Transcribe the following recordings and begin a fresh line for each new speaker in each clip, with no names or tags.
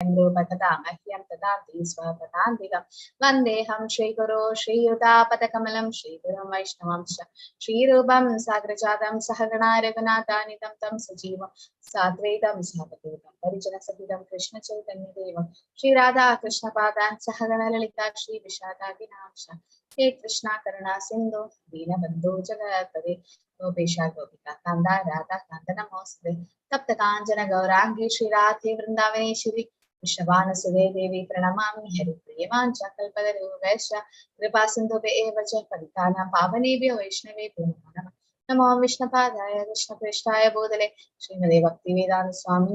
Mahyan Tadanti Swatatantika Vandeham Shri Guru Shri Yudapatakamelam Shri Guru Vaishnavamsha Shri Rubam Sagrajadam Sahagana Raghunatanitam Tam Sajivam Sadvedam Sahapadevam Parijana Sahitam Krishna Chaitanya Devam Shri Radha Krishna Padan Sahagana Lalita Shri Vishada Vinamsha He Krishna Karuna Sindhu Dina Bandhu Jagatare Gopesha Gopika Kanda Radha Kanda Namosde Tapta Kanjana Gaurangi Shri Radhe Vrindavani Shri Vishavana Sube Devi Pranamami Hari Priyavancha Kalpagaru Vaisha Kripa Sindhu Evacha Paditana Pavanebhyo Vaishnavi Punamana Namo Vishnapadaya Krishna Krishnaya Bodhale Srimade Bhakti Vedanta Swami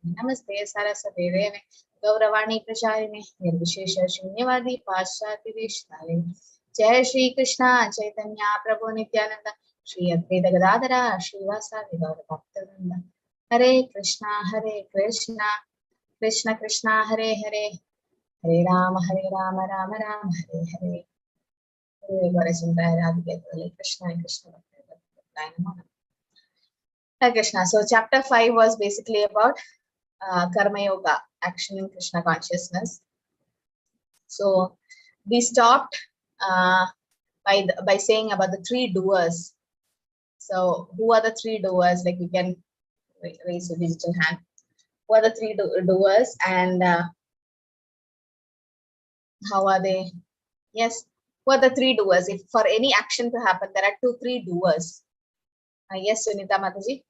Namaste Saraswati Deve Gauravani Pracharine Nirvishesha Shunyavadi Paschati Vishnale Jai Shri Krishna Chaitanya Prabhu Nityananda Shri Advaita Gadadhara Srivasadi Gaura Bhaktivinoda Hare Krishna Krishna Krishna Hare Hare Hare Rama Rama Rama Hare Hare Hare Krishna Krishna Hare Krishna. So chapter 5 was basically about Karma Yoga, action in Krishna consciousness. So we stopped by saying about the three doers. So who are the three doers? Like you can raise your digital hand. Who are the three doers and how are they? Yes, who are the three doers? If for any action to happen, there are three doers. Yes, Sunita Mataji.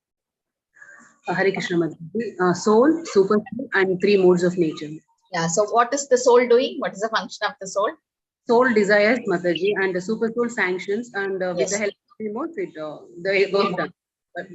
Hare Krishna Mataji. Soul, super soul, and three modes of nature.
Yeah. So what is the soul doing? What is the function of the soul?
Soul desires, Mataji, and the super soul sanctions, and with the help of the modes, the work done.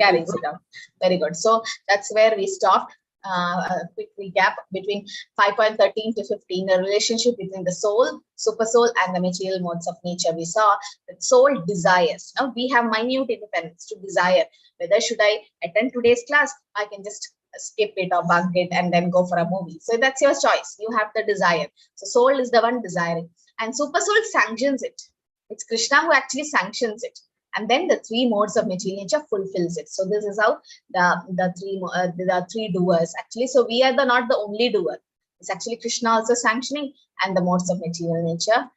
Carries it out. Very good. So that's where we stopped. A quick recap between 5.13 to 15, the relationship between the soul, super soul, and the material modes of nature. We saw that soul desires. Now we have minute independence to desire. Whether should I attend today's class? I can just skip it or bunk it and then go for a movie. So that's your choice. You have the desire. So soul is the one desiring, and super soul sanctions it. It's Krishna who actually sanctions it. And then the three modes of material nature fulfills it. So this is how the three doers actually. So we are not the only doer. It's actually Krishna also sanctioning, and the modes of material nature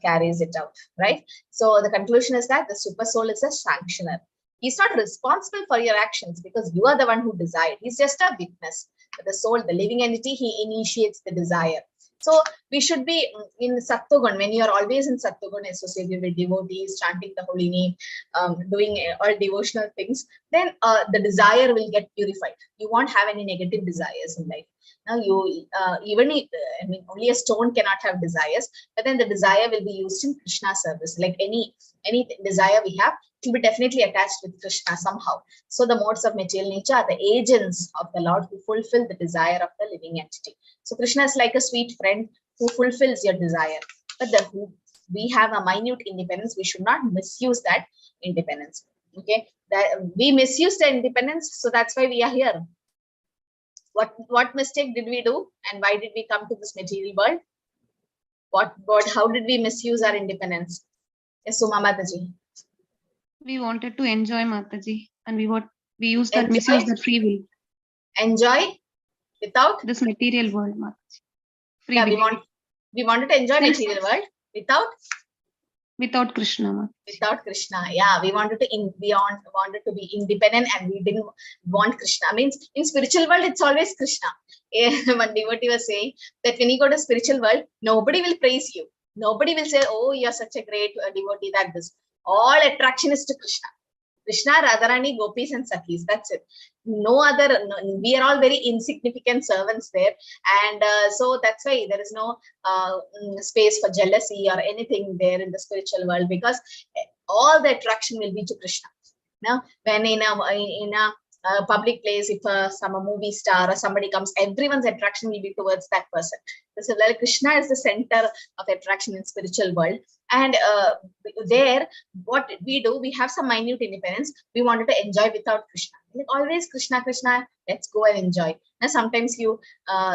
carries it out, right? So the conclusion is that the super soul is a sanctioner. He's not responsible for your actions because you are the one who desired. He's just a witness. But the soul, the living entity, he initiates the desire. So we should be in Sattvagun. When you are always in Sattvagun, associated with devotees, chanting the holy name, doing all devotional things, then the desire will get purified. You won't have any negative desires in life. Now you only a stone cannot have desires, but then the desire will be used in Krishna service. Like any desire we have, it will be definitely attached with Krishna somehow. So the modes of material nature are the agents of the Lord who fulfill the desire of the living entity. So Krishna is like a sweet friend who fulfills your desire. But we have a minute independence. We should not misuse that independence. Okay, that we misuse the independence, so that's why we are here. What mistake did we do, and why did we come to this material world? How did we misuse our independence? Yes, Suma Mataji.
We wanted to enjoy, Mataji, and we misuse that free will.
Enjoy without
this material world, Mataji.
Free will. We wanted to enjoy material world without Krishna.
Mataji.
Without Krishna, yeah, we wanted to be independent, and we didn't want Krishna. Means in spiritual world, it's always Krishna. One devotee was saying that when you go to spiritual world, nobody will praise you. Nobody will say, "Oh, you're such a great devotee." That this all attraction is to Krishna. Krishna, Radharani, Gopis, and Sakhis. That's it. No other. We are all very insignificant servants there, and so that's why there is no space for jealousy or anything there in the spiritual world, because all the attraction will be to Krishna. Now, when in a public place, if some movie star or somebody comes, everyone's attraction will be towards that person. So like Krishna is the center of attraction in spiritual world, and there what we do, we have some minute independence. We wanted to enjoy without Krishna. Like always Krishna, let's go and enjoy. Now sometimes you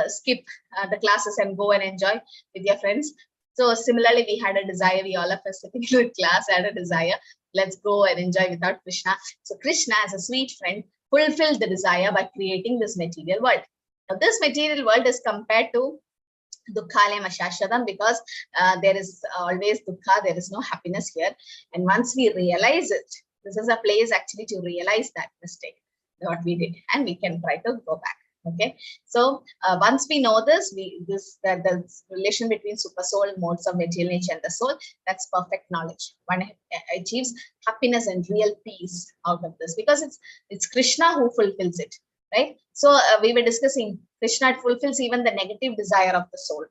skip the classes and go and enjoy with your friends. So similarly, we had a desire. We all of us sitting in the class had a desire. Let's go and enjoy without Krishna. So Krishna, as a sweet friend, fulfilled the desire by creating this material world. This material world is compared to Dukkhalema Shashvatam, because there is always Dukkha, there is no happiness here. And once we realize it, this is a place actually to realize that mistake, what we did, and we can try to go back. Okay, so once we know this, that the relation between super soul, modes of material nature, and the soul, that's perfect knowledge. One achieves happiness and real peace out of this, because it's Krishna who fulfills it, right? So we were discussing Krishna fulfills even the negative desire of the soul.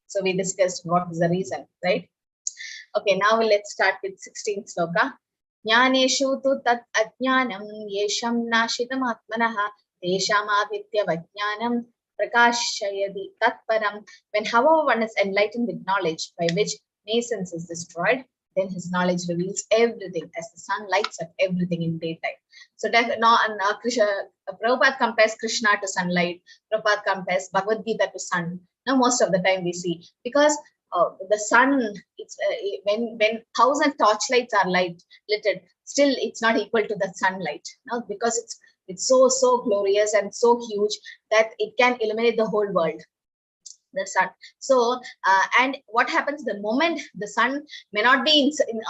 So we discussed what is the reason, right? Okay, now let's start with 16th sloka. Jnaneshu tu tat ajnanam yesham nashitam atmanaha tesham aditya vajnanam prakashayadi tatparam. When however one is enlightened with knowledge by which nascence is destroyed, then his knowledge reveals everything as the sun lights up everything in daytime. So Prabhupada compares Krishna to sunlight. Prabhupada compares Bhagavad Gita to sun. Now most of the time we see, because the sun, it's when 1,000 torchlights are lighted, still it's not equal to the sunlight. No, because it's so glorious and so huge that it can illuminate the whole world, the sun. So and what happens the moment the sun may not be in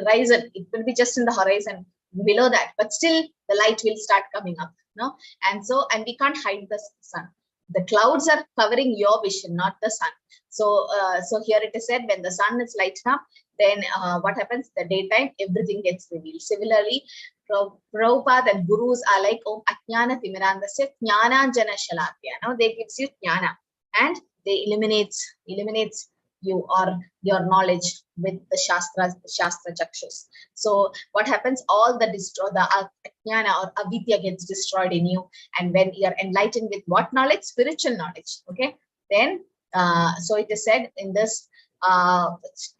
horizon, it will be just in the horizon below that, but still the light will start coming up, no? And we can't hide the sun. The clouds are covering your vision, not the sun. So here it is said, when the sun is lighting up, then what happens? The daytime, everything gets revealed. Similarly, Prabhupada and gurus are like Om Ajnana Timirandasya Jnananjana Shalakya. Now they gives you jnana, and they eliminates you or your knowledge with the Shastra Chakshus. So what happens? All the Ajnana or Avidya gets destroyed in you. And when you are enlightened with what knowledge? Spiritual knowledge. Okay. Then, so it is said in this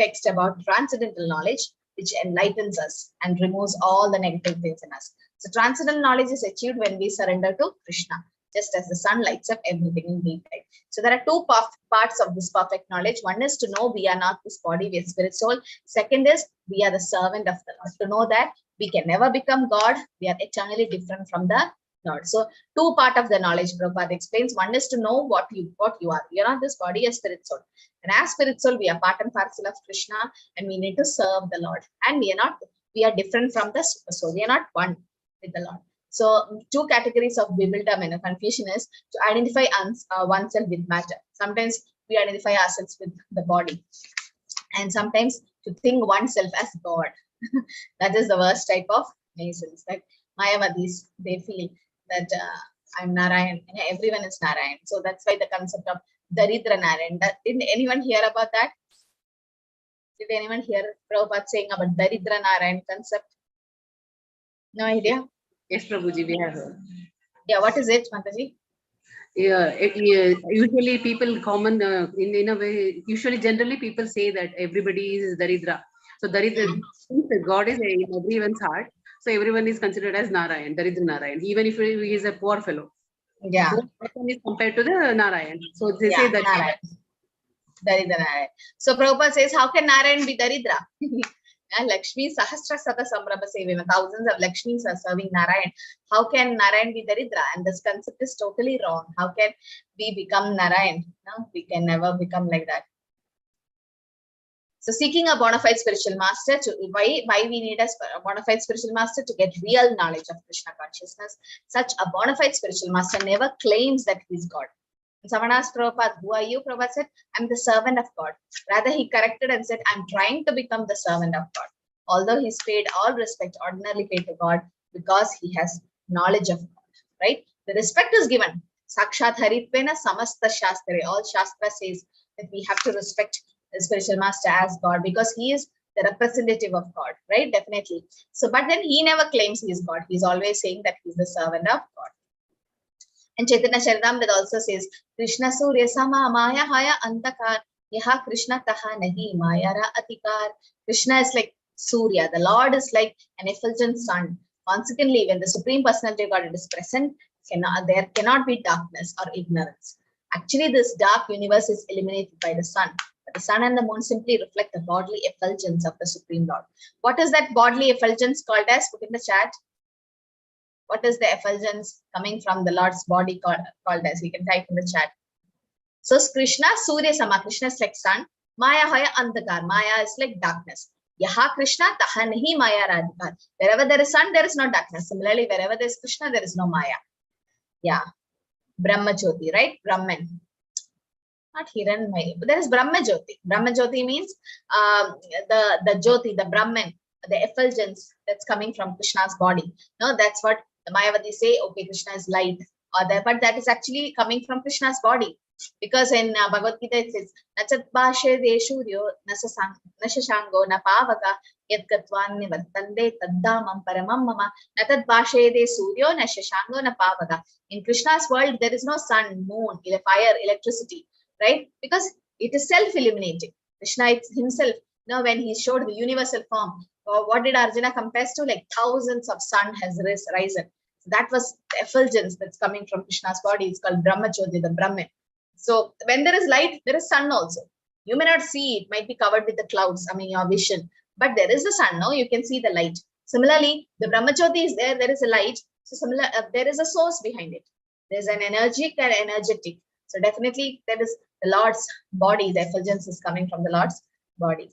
text about transcendental knowledge, which enlightens us and removes all the negative things in us. So transcendental knowledge is achieved when we surrender to Krishna, just as the sun lights up everything in daytime. So there are two parts of this perfect knowledge. One is to know we are not this body, we are spirit soul. Second is we are the servant of the Lord. To know that we can never become God, we are eternally different from the Lord. So two part of the knowledge Prabhupada explains. One is to know what you are. You are not this body, a spirit soul. And as spirit soul, we are part and parcel of Krishna, and we need to serve the Lord. And we are different from the super soul. We are not one with the Lord. So two categories of bewilderment and confusion is to identify oneself with matter. Sometimes we identify ourselves with the body, and sometimes to think oneself as God. That is the worst type of masons. That Mayavadis, they feel that I'm Narayan, everyone is Narayan. So that's why the concept of Daridra Narayan. Didn't anyone hear about that? Did anyone hear Prabhupada saying about Daridra Narayan concept? No idea?
Yes, Prabhuji, we have heard.
Yeah, what is it, Mataji?
Yeah, usually people in a way, generally people say that everybody is Daridra. So Daridra, God is in everyone's heart. So everyone is considered as Narayan, Daridra Narayan, even if he is a poor fellow.
Yeah.
So person is compared to the Narayan. So they say that
Narayan. Daridra Narayan. So Prabhupada says, how can Narayan be Daridra? And Lakshmi Sahasra Sata Samrabha Sevima, thousands of Lakshmis are serving Narayan. How can Narayan be Daridra? And this concept is totally wrong. How can we become Narayan? No, we can never become like that. So seeking a bona fide spiritual master, why we need a bona fide spiritual master? To get real knowledge of Krishna consciousness. Such a bona fide spiritual master never claims that he is God. And someone asked Prabhupada, who are you? Prabhupada said, I'm the servant of God. Rather, he corrected and said, I'm trying to become the servant of God. Although he's paid all respect, ordinarily paid to God, because he has knowledge of God, right? The respect is given. Sakshat Haritvena Samasta Shastri. All Shastra says that we have to respect the spiritual master as God, because he is the representative of God, right? Definitely. So, but then he never claims he is God. He's always saying that he's the servant of God. And Chaitanya Charitamrita also says, Krishna Surya Sama Maya Haya Antakar Yaha Krishna Taha Nahi Mayara Atikar. Krishna is like Surya. The Lord is like an effulgent sun. Consequently, when the Supreme Personality of God is present, there cannot be darkness or ignorance. Actually, this dark universe is eliminated by the sun. But the sun and the moon simply reflect the bodily effulgence of the Supreme Lord. What is that bodily effulgence called as? Put in the chat. What is the effulgence coming from the Lord's body called as? You can type in the chat. So Krishna, Surya Sama, Krishna is like sun. Maya Haya Andhakar. Maya is like darkness. Yaha Krishna, Taha Nahi Maya Radhikar. Wherever there is sun, there is no darkness. Similarly, wherever there is Krishna, there is no Maya. Yeah. Brahma Jyoti, right? Brahman. Not Hiranmaya, but there is Brahma Jyoti. Brahma Jyoti means the Jyoti, the Brahman, the effulgence that's coming from Krishna's body. No, that's what the Mayavadi say. Okay, Krishna is light, or that, but that is actually coming from Krishna's body, because in Bhagavad Gita it says, "Nachat bhashe deshuryo nashashango na pavaka yad katvan nivartande taddamam paramam mama natat bhashe de suryo nashashango na pavaka." In Krishna's world, there is no sun, moon, fire, electricity. Right? Because it is self-illuminating. Krishna himself, when he showed the universal form, what did Arjuna compares to? Like thousands of sun has risen. So that was the effulgence that's coming from Krishna's body. It's called Brahma Jyoti, the Brahman. So when there is light, there is sun also. You may not see it, might be covered with the clouds, your vision. But there is the sun, no? You can see the light. Similarly, the Brahma Jyoti is there, there is a light. So there is a source behind it. There's an energetic. So definitely there is the Lord's body, the effulgence is coming from the Lord's body.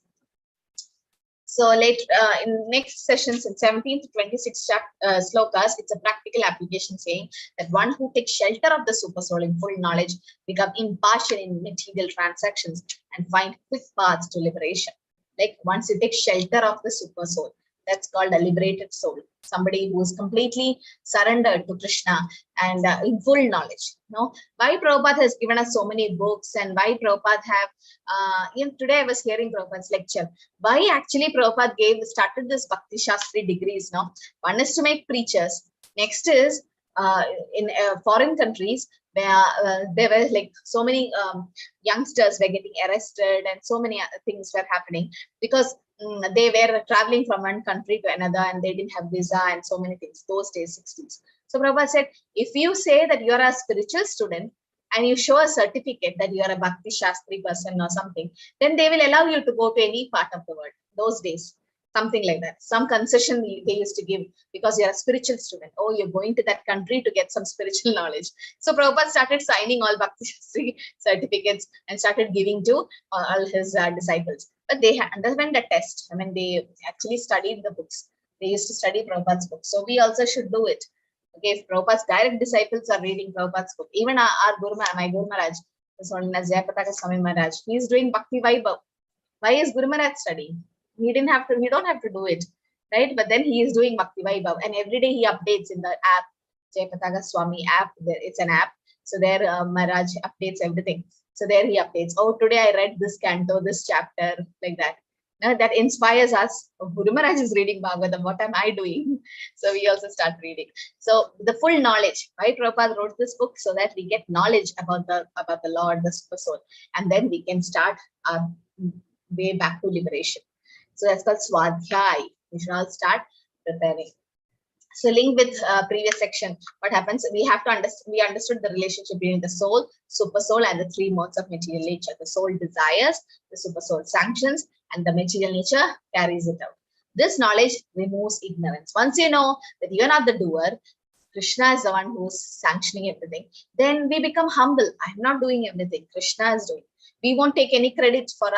So later in next sessions, in 17 to 26 slokas, it's a practical application saying that one who takes shelter of the super soul in full knowledge become impartial in material transactions and find quick paths to liberation. Like once you take shelter of the super soul, that's called a liberated soul. Somebody who is completely surrendered to Krishna and in full knowledge. Why Prabhupada has given us so many books, and why Prabhupada have, today I was hearing Prabhupada's lecture. Why actually Prabhupada started this Bhakti Shastri degrees. One is to make preachers. Next is in foreign countries where there were like so many youngsters were getting arrested and so many other things were happening because they were traveling from one country to another and they didn't have visa and so many things, those days, 60s. So Prabhupada said, if you say that you're a spiritual student and you show a certificate that you are a Bhakti Shastri person or something, then they will allow you to go to any part of the world. Those days, something like that. Some concession they used to give because you're a spiritual student. Oh, you're going to that country to get some spiritual knowledge. So Prabhupada started signing all Bhakti Shastri certificates and started giving to all his disciples. But they underwent a test. They actually studied the books. They used to study Prabhupada's books. So we also should do it. Okay, if Prabhupada's direct disciples are reading Prabhupada's book, even our Guru, my Guru Maharaj, Jayapataka Swami Maharaj, he is doing Bhakti Vaibhav. Why is Guru Maharaj studying? He don't have to do it, right? But then he is doing Bhakti Vaibhav, and every day he updates in the app, Jayapataka Swami app. It's an app, so there Maharaj updates everything. So there he updates. Oh, today I read this canto, this chapter, like that. Now that inspires us. Oh, Guru Maharaj is reading Bhagavad. What am I doing? So we also start reading. So the full knowledge. Why Prabhupada wrote this book? So that we get knowledge about the Lord, the super soul, and then we can start our way back to liberation. So that's called Swadhyay. We should all start preparing. So link with previous section, what happens? We have to understand. We understood the relationship between the soul, super soul, and the three modes of material nature. The soul desires, the super soul sanctions, and the material nature carries it out. This knowledge removes ignorance. Once you know that you are not the doer, Krishna is the one who's sanctioning everything, then we become humble. I'm not doing everything. Krishna is doing. We won't take any credit for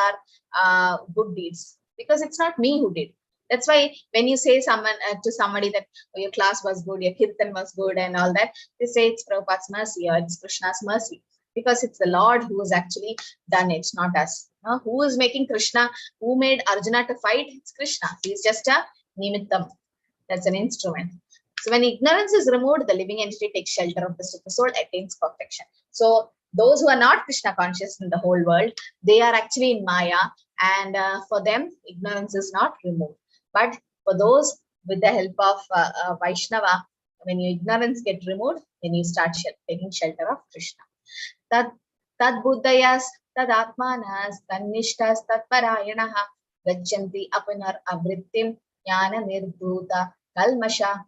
our good deeds because it's not me who did. That's why when you say to somebody that your class was good, your kirtan was good and all that, they say it's Prabhupada's mercy or it's Krishna's mercy, because it's the Lord who has actually done it, not us. Who is making Krishna, who made Arjuna to fight? It's Krishna. He's just a nimittam. That's an instrument. So when ignorance is removed, the living entity takes shelter of the super soul, attains perfection. So those who are not Krishna conscious in the whole world, they are actually in Maya, and for them, ignorance is not removed. But for those with the help of Vaishnava, when your ignorance gets removed, then you start taking shelter of Krishna. Tad buddhayas, tad atmanas, tad nishtas, tad parayanaha, gachanti apanar avrittim, jnana nirbhuta kalmasha.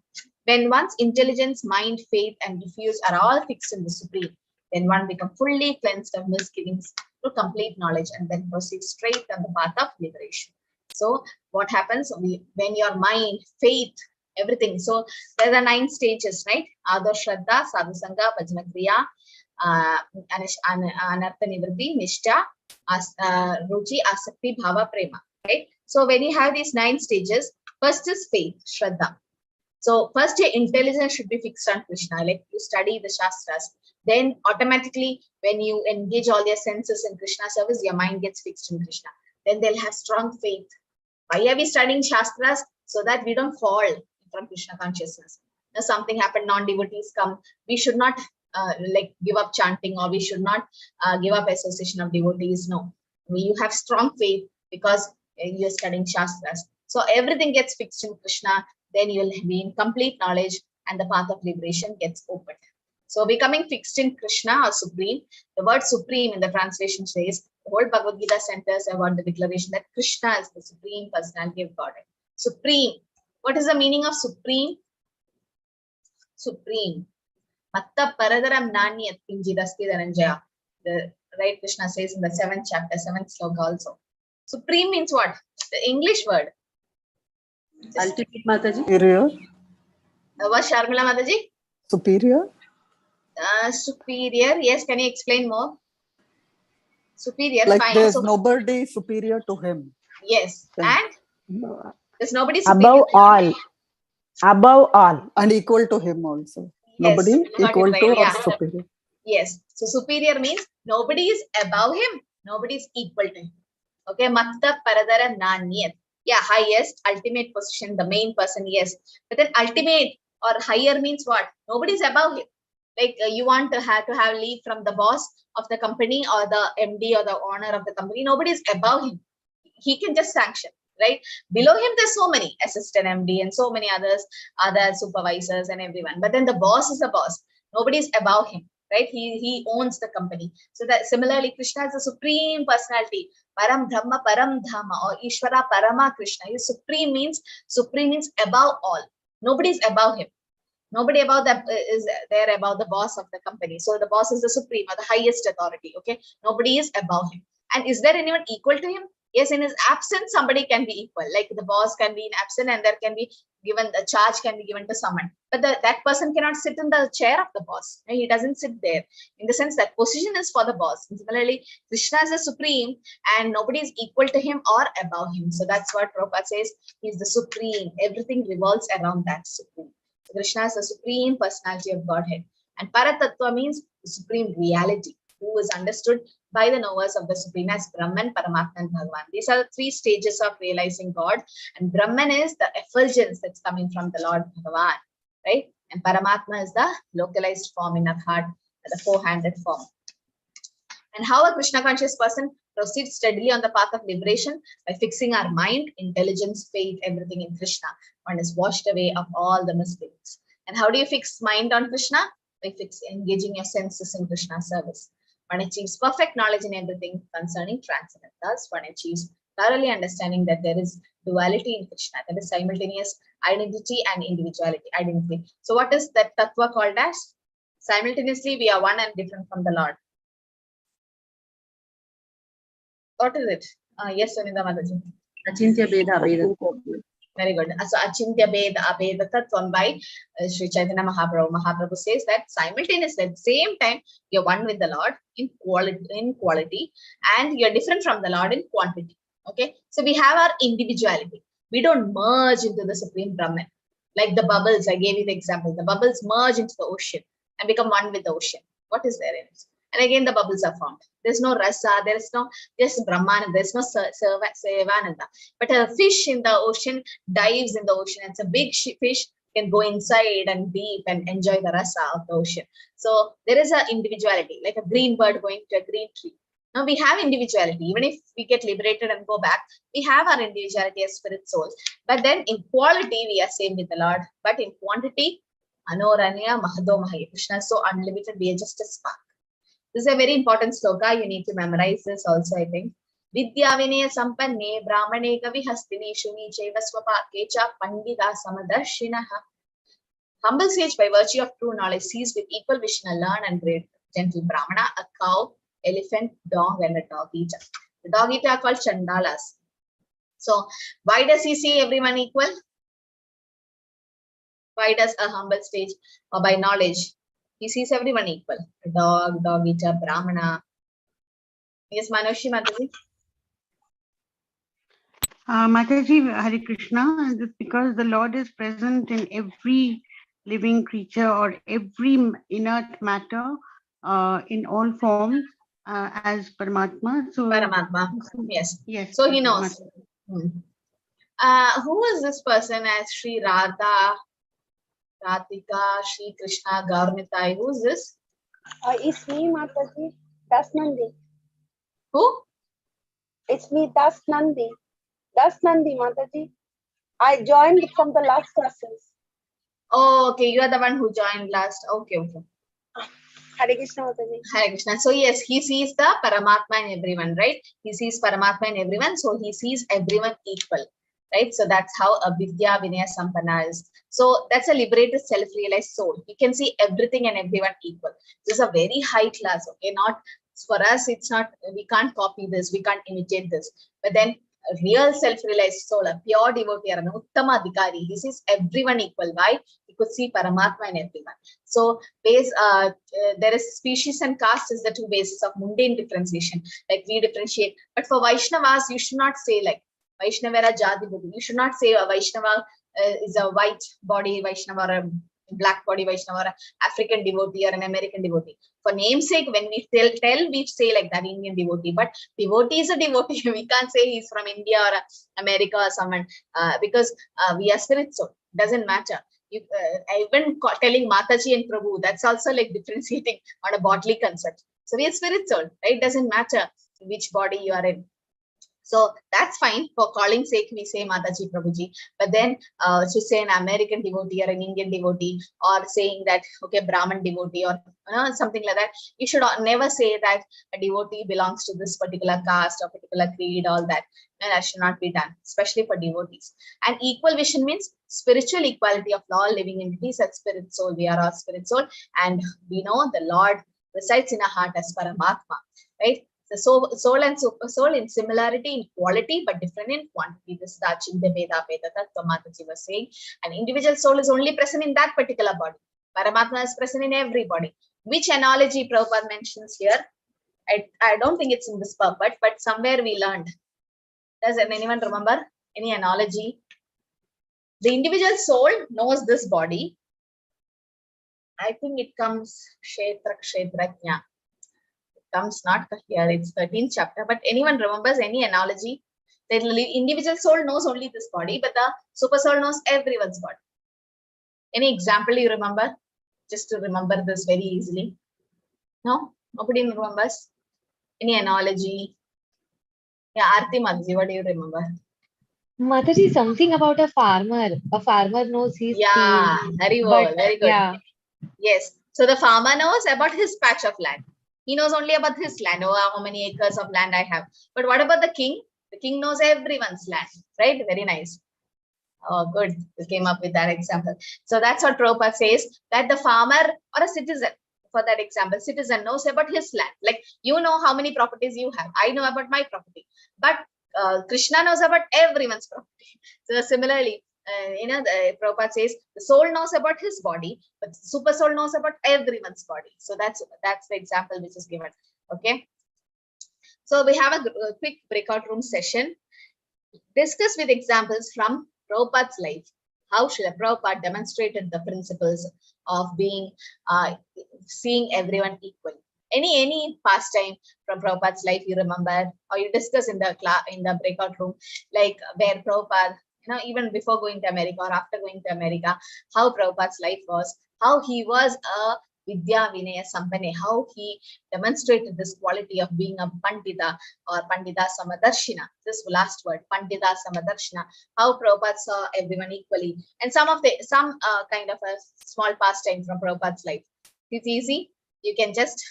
When one's intelligence, mind, faith, and refuse are all fixed in the Supreme, then one becomes fully cleansed of misgivings to complete knowledge and then proceed straight on the path of liberation. So what happens when your mind, faith, everything. So there are 9 stages, right? Adar Shraddha, Sadhu Sangha, Bhajana Kriya, Anartha Nivritti, Nishta, Ruchi, Asakti, Bhava, Prema, right? So when you have these 9 stages, first is faith, Shraddha. So first your intelligence should be fixed on Krishna, like you study the Shastras. Then automatically when you engage all your senses in Krishna service, your mind gets fixed in Krishna. Then they'll have strong faith. Why are we studying Shastras? So that we don't fall from Krishna consciousness. Now something happened, non-devotees come, we should not like give up chanting, or we should not give up association of devotees. No, you have strong faith because you're studying Shastras. So everything gets fixed in Krishna, then you will be in complete knowledge and the path of liberation gets opened. So becoming fixed in Krishna or Supreme, the word Supreme in the translation says, the whole Bhagavad Gita centers about the declaration that Krishna is the Supreme Personality of Godhead. Supreme. What is the meaning of Supreme? Supreme. Matta paradaram nanyat kinjidasti dhananjaya. The right Krishna says in the 7th chapter, 7th sloka also. Supreme means what? The English word.
Ultimate, Mataji.
Superior.
What, Sharmila Mataji?
Superior.
Superior. Yes, can you explain more? Superior.
Like
fine.
there's
So,
nobody superior to him.
yes.
Yeah.
And there's nobody superior.
Above all. Above all.
And equal to him also.
Yes,
Nobody
you got it
equal
right,
to or
yeah.
superior.
Yes. So superior means nobody is above him. Nobody is equal to him. Okay. Matta paradara nanyat. Yeah, highest, ultimate position, the main person, yes. But then ultimate or higher means what? Nobody is above him. Like you want to have leave from the boss of the company or the MD or the owner of the company. Nobody is above him. He can just sanction, right? Below him, there's so many assistant MD and so many others, other supervisors and everyone. But then the boss is the boss. Nobody is above him, right? He owns the company. So that similarly, Krishna is the supreme personality. Param Brahma, Param Dhamma, or Ishvara Parama Krishna. His supreme means above all. Nobody is above him. Nobody above that is there above the boss of the company. So the boss is the supreme or the highest authority. Okay. Nobody is above him. And is there anyone equal to him? Yes, in his absence, somebody can be equal. Like the boss can be in absence and there can be given, the charge can be given to someone. But that person cannot sit in the chair of the boss. He doesn't sit there. In the sense that position is for the boss. And similarly, Krishna is the supreme and nobody is equal to him or above him. So that's what Prabhupada says. He's the supreme. Everything revolves around that supreme. So Krishna is the supreme personality of Godhead. And Paratattva means the supreme reality, who is understood by the knowers of the Supreme as Brahman, Paramatma, and Bhagavan. These are the 3 stages of realizing God. And Brahman is the effulgence that's coming from the Lord Bhagavan, right? And Paramatma is the localized form in our heart, the 4-handed form. And how a Krishna conscious person proceeds steadily on the path of liberation? By fixing our mind, intelligence, faith, everything in Krishna. One is washed away of all the mistakes. And how do you fix mind on Krishna? By engaging your senses in Krishna service. One achieves perfect knowledge in everything concerning transcendence. Thus, one achieves thoroughly understanding that there is duality in Krishna, that is simultaneous identity and individuality, identity. So what is that tattva called as? Simultaneously, we are one and different from the Lord. What is it? Yes, Sunita Mataji.
Achintya Beda Abeda.
Very good. So Achintya Beda Abeda Tattvam by Sri Chaitanya Mahaprabhu. Mahaprabhu says that simultaneously at the same time you're one with the Lord in quality and you're different from the Lord in quantity. Okay. So we have our individuality. We don't merge into the Supreme Brahman. Like the bubbles, I gave you the example. The bubbles merge into the ocean and become one with the ocean. What is there in it? And again, the bubbles are formed. There's no rasa, there is no just Brahmananda, there's no Sevananda. But a fish in the ocean dives in the ocean. It's a big fish, can go inside and deep and enjoy the rasa of the ocean. So there is an individuality, like a green bird going to a green tree. Now we have individuality. Even if we get liberated and go back, we have our individuality as spirit souls. But then in quality, we are same with the Lord. But in quantity, Anoranya Mahado Mahaya. Krishna is so unlimited, we are just a spark. This is a very important sloka. You need to memorize this also, I think. Vidya Vinaya Sampanne Brahmane Kavi Hastini Shuni Cheva Swapakecha Pandita Samadarshinaha. Humble sage by virtue of true knowledge sees with equal vision a learned and great gentle Brahmana, a cow, elephant, dog, and a dog eater. The dog eater are called Chandalas. So why does he see everyone equal? Why does a humble stage or by knowledge? He sees everyone equal. A dog, dog eater, brahmana. Yes, Manoshi Mataji.
Mataji, Hare Krishna, and this because the Lord is present in every living creature or every inert matter in all forms as Paramatma. So,
Paramatma. Yes.
yes.
So he knows. Who is this person as Sri Radha, Radhika, Sri Krishna, Gaurnitai? Who is this?
It's me, Mataji. Das Nandi.
Who?
It's me, Das Nandi. Das Nandi, Mataji. I joined from the last classes.
Oh, okay. You are the one who joined last. Okay, okay.
Hare Krishna, Mataji.
Hare Krishna. So yes, he sees the Paramatma in everyone, right? He sees Paramatma in everyone, so he sees everyone equal, right? So that's how a Vidya Vinaya Sampanna is. So that's a liberated, self-realized soul. He can see everything and everyone equal. This is a very high class, okay? Not for us, it's not, we can't copy this, we can't imitate this. But then a real self-realized soul, a pure devotee, an Uttama Adhikari, he sees everyone equal. Why? He could see Paramatma in everyone. So there is species and caste is the two bases of mundane differentiation. Like we differentiate. But for Vaishnavas, you should not say like Vaishnavara Jadi Buddhi. You should not say a Vaishnava is a white body Vaishnava or a black body Vaishnava or an African devotee or an American devotee. For namesake, when we tell we say like that Indian devotee, but devotee is a devotee. We can't say he's from India or America or someone because we are spirit soul. Doesn't matter. Even telling Mataji and Prabhu, that's also like differentiating on a bodily concept. So we are spirit soul, right? Doesn't matter which body you are in. So that's fine. For calling sake, we say Mataji, Prabhuji. But then to say an American devotee or an Indian devotee, or saying that, okay, Brahman devotee or something like that, you should never say that a devotee belongs to this particular caste or particular creed, all that. And that should not be done, especially for devotees. And equal vision means spiritual equality of all living entities as spirit soul. We are all spirit soul. And we know the Lord resides in our heart as Paramatma, right? The soul and super soul in similarity in quality, but different in quantity. This is the Achintya Veda that Mataji was saying. An individual soul is only present in that particular body. Paramatma is present in every body. Which analogy Prabhupada mentions here? I don't think it's in this purport, but somewhere we learned. Does anyone remember any analogy? The individual soul knows this body. I think it comes Kshetra Kshetrajna. Comes not here, it's 13th chapter, but anyone remembers any analogy? The individual soul knows only this body, but the super soul knows everyone's body. Any example you remember? Just to remember this very easily. No? Nobody remembers? Any analogy? Yeah, Aarti Mataji, what do you remember?
Mataji, something about a farmer. A farmer knows his
Yeah,
field,
very well,
but
very good.
yeah,
Yes. So the farmer knows about his patch of land. He knows only about his land. Oh, how many acres of land I have. But what about the king? The king knows everyone's land, right? Very nice. Oh, good. You came up with that example. So that's what Prabhupada says, that the farmer or a citizen, for that example, citizen knows about his land. Like, you know how many properties you have. I know about my property. But Krishna knows about everyone's property. So similarly, Prabhupada says the soul knows about his body, but the super soul knows about everyone's body. So that's the example which is given. Okay. So we have a quick breakout room session. Discuss with examples from Prabhupada's life. How Srila Prabhupada demonstrated the principles of being, seeing everyone equal. Any pastime from Prabhupada's life you remember, or you discuss in the breakout room, like where Prabhupada, even before going to America or after going to America, how Prabhupada's life was, how he was a Vidya Vinaya Sampanne, how he demonstrated this quality of being a Pandita or Pandita Samadarshina. This last word, Pandita Samadarshina, how Prabhupada saw everyone equally, and some kind of a small pastime from Prabhupada's life. It's easy. You can just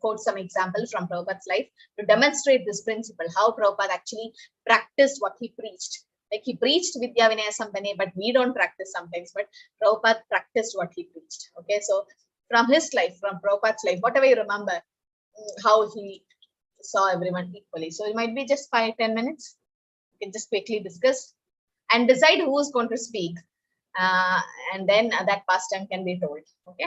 quote some example from Prabhupada's life to demonstrate this principle, how Prabhupada actually practiced what he preached. Like he preached Vidya Vinaya Sampanne, but we don't practice sometimes, but Prabhupada practiced what he preached. Okay, so from his life, from Prabhupada's life, whatever you remember, how he saw everyone equally. So it might be just 5-10 minutes. You can just quickly discuss and decide who is going to speak. and then that pastime can be told. Okay.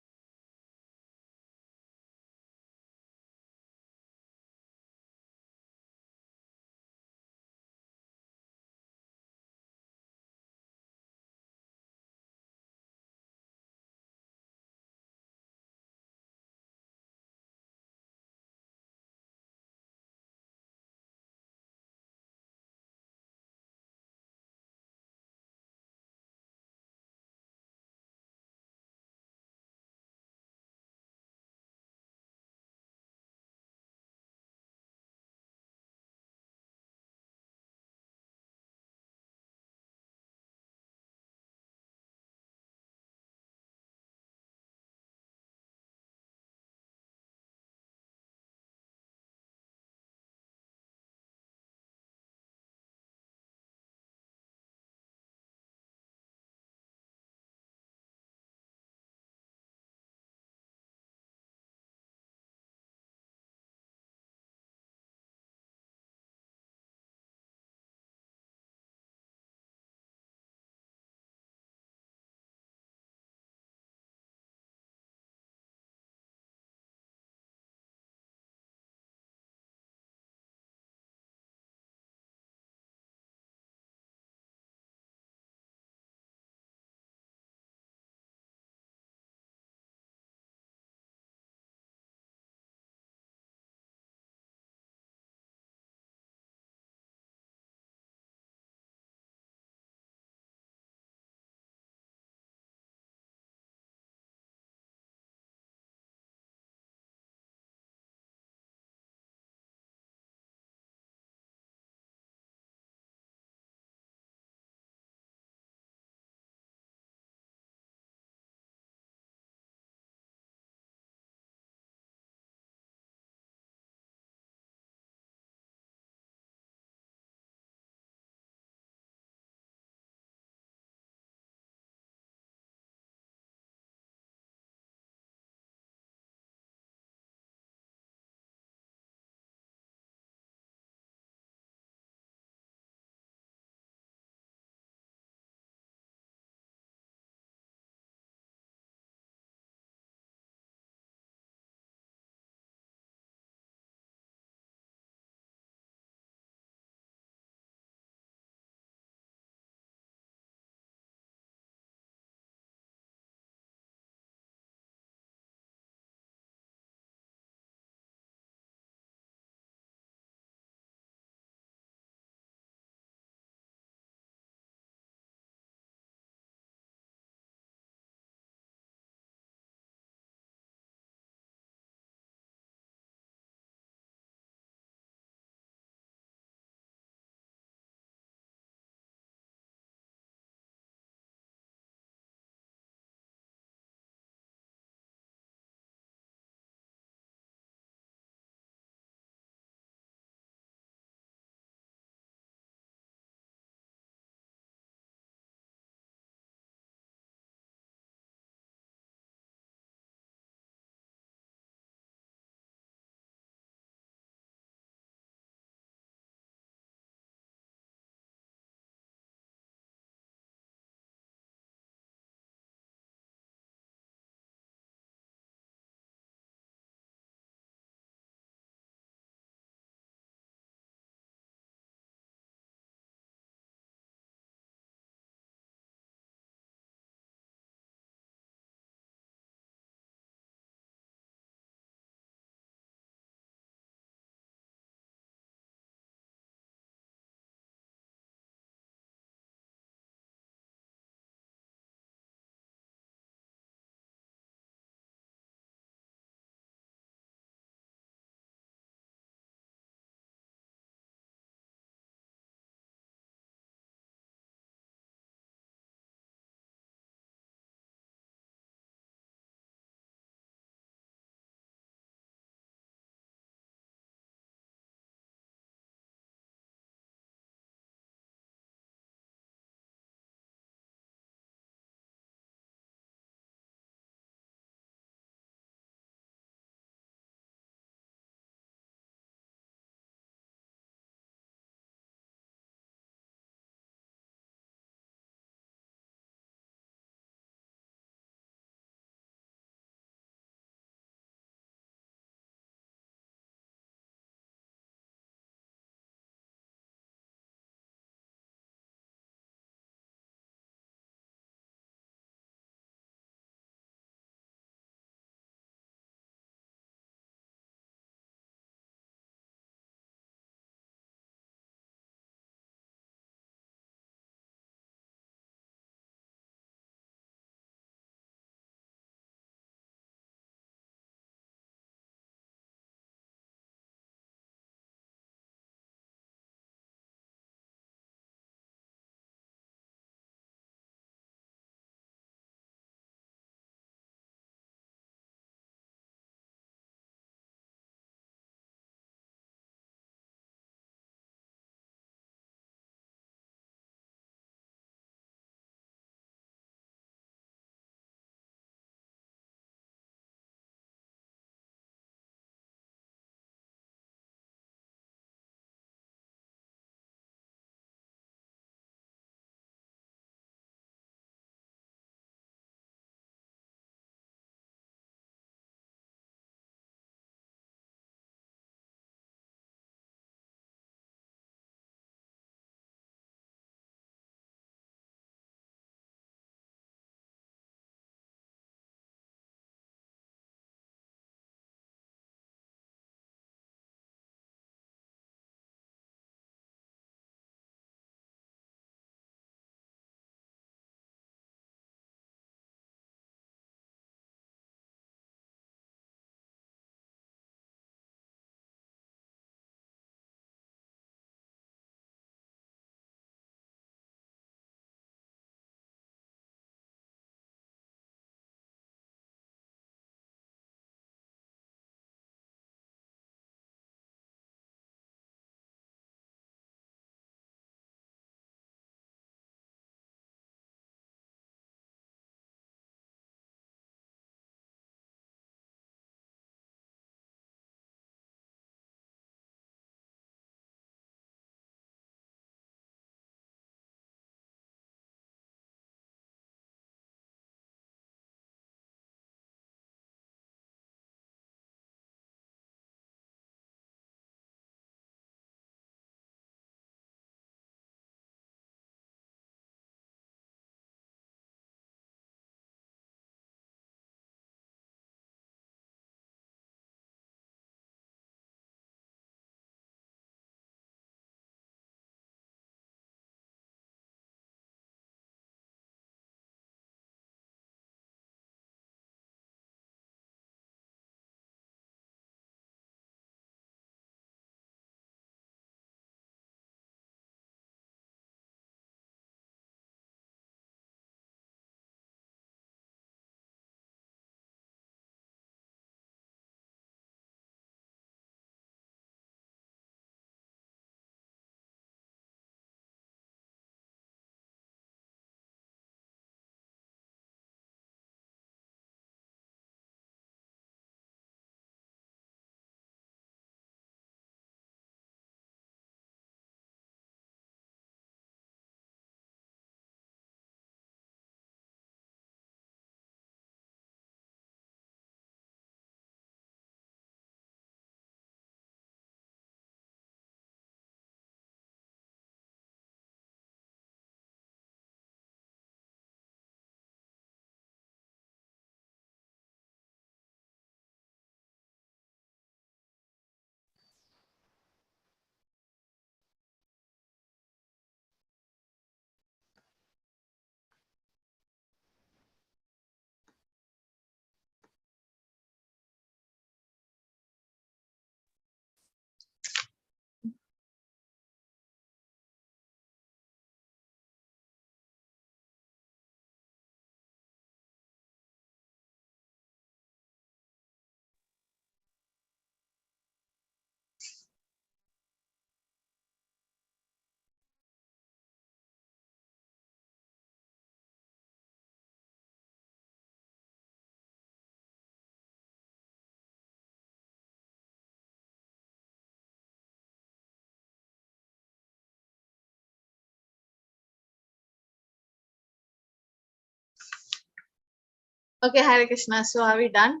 Okay, Hare Krishna. So are we done?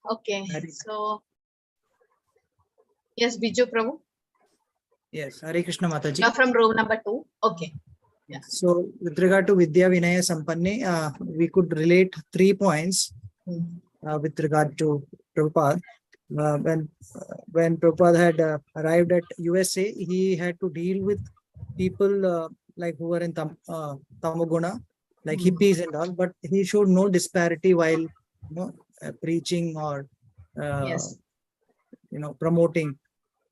Okay. So yes, Biju Prabhu.
Yes, Hare Krishna Mataji.
You're from room number 2. Okay. Yeah.
So with regard to Vidya Vinaya Sampanne, we could relate 3 points with regard to Prabhupada. When Prabhupada had arrived at USA, he had to deal with people like who were in Tamoguna, like hippies and all, but he showed no disparity while preaching or promoting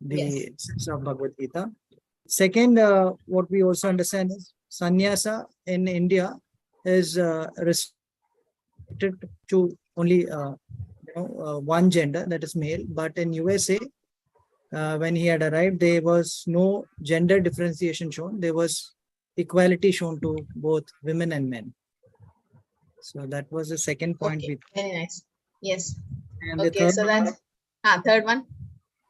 the sense of Bhagavad Gita. Second, what we also understand is sannyasa in India is restricted to only one gender, that is male. But in USA, when he had arrived, there was no gender differentiation shown. There was equality shown to both women and men. So that was the second point.
Okay. Very nice. Yes.
And
okay, so that's third one.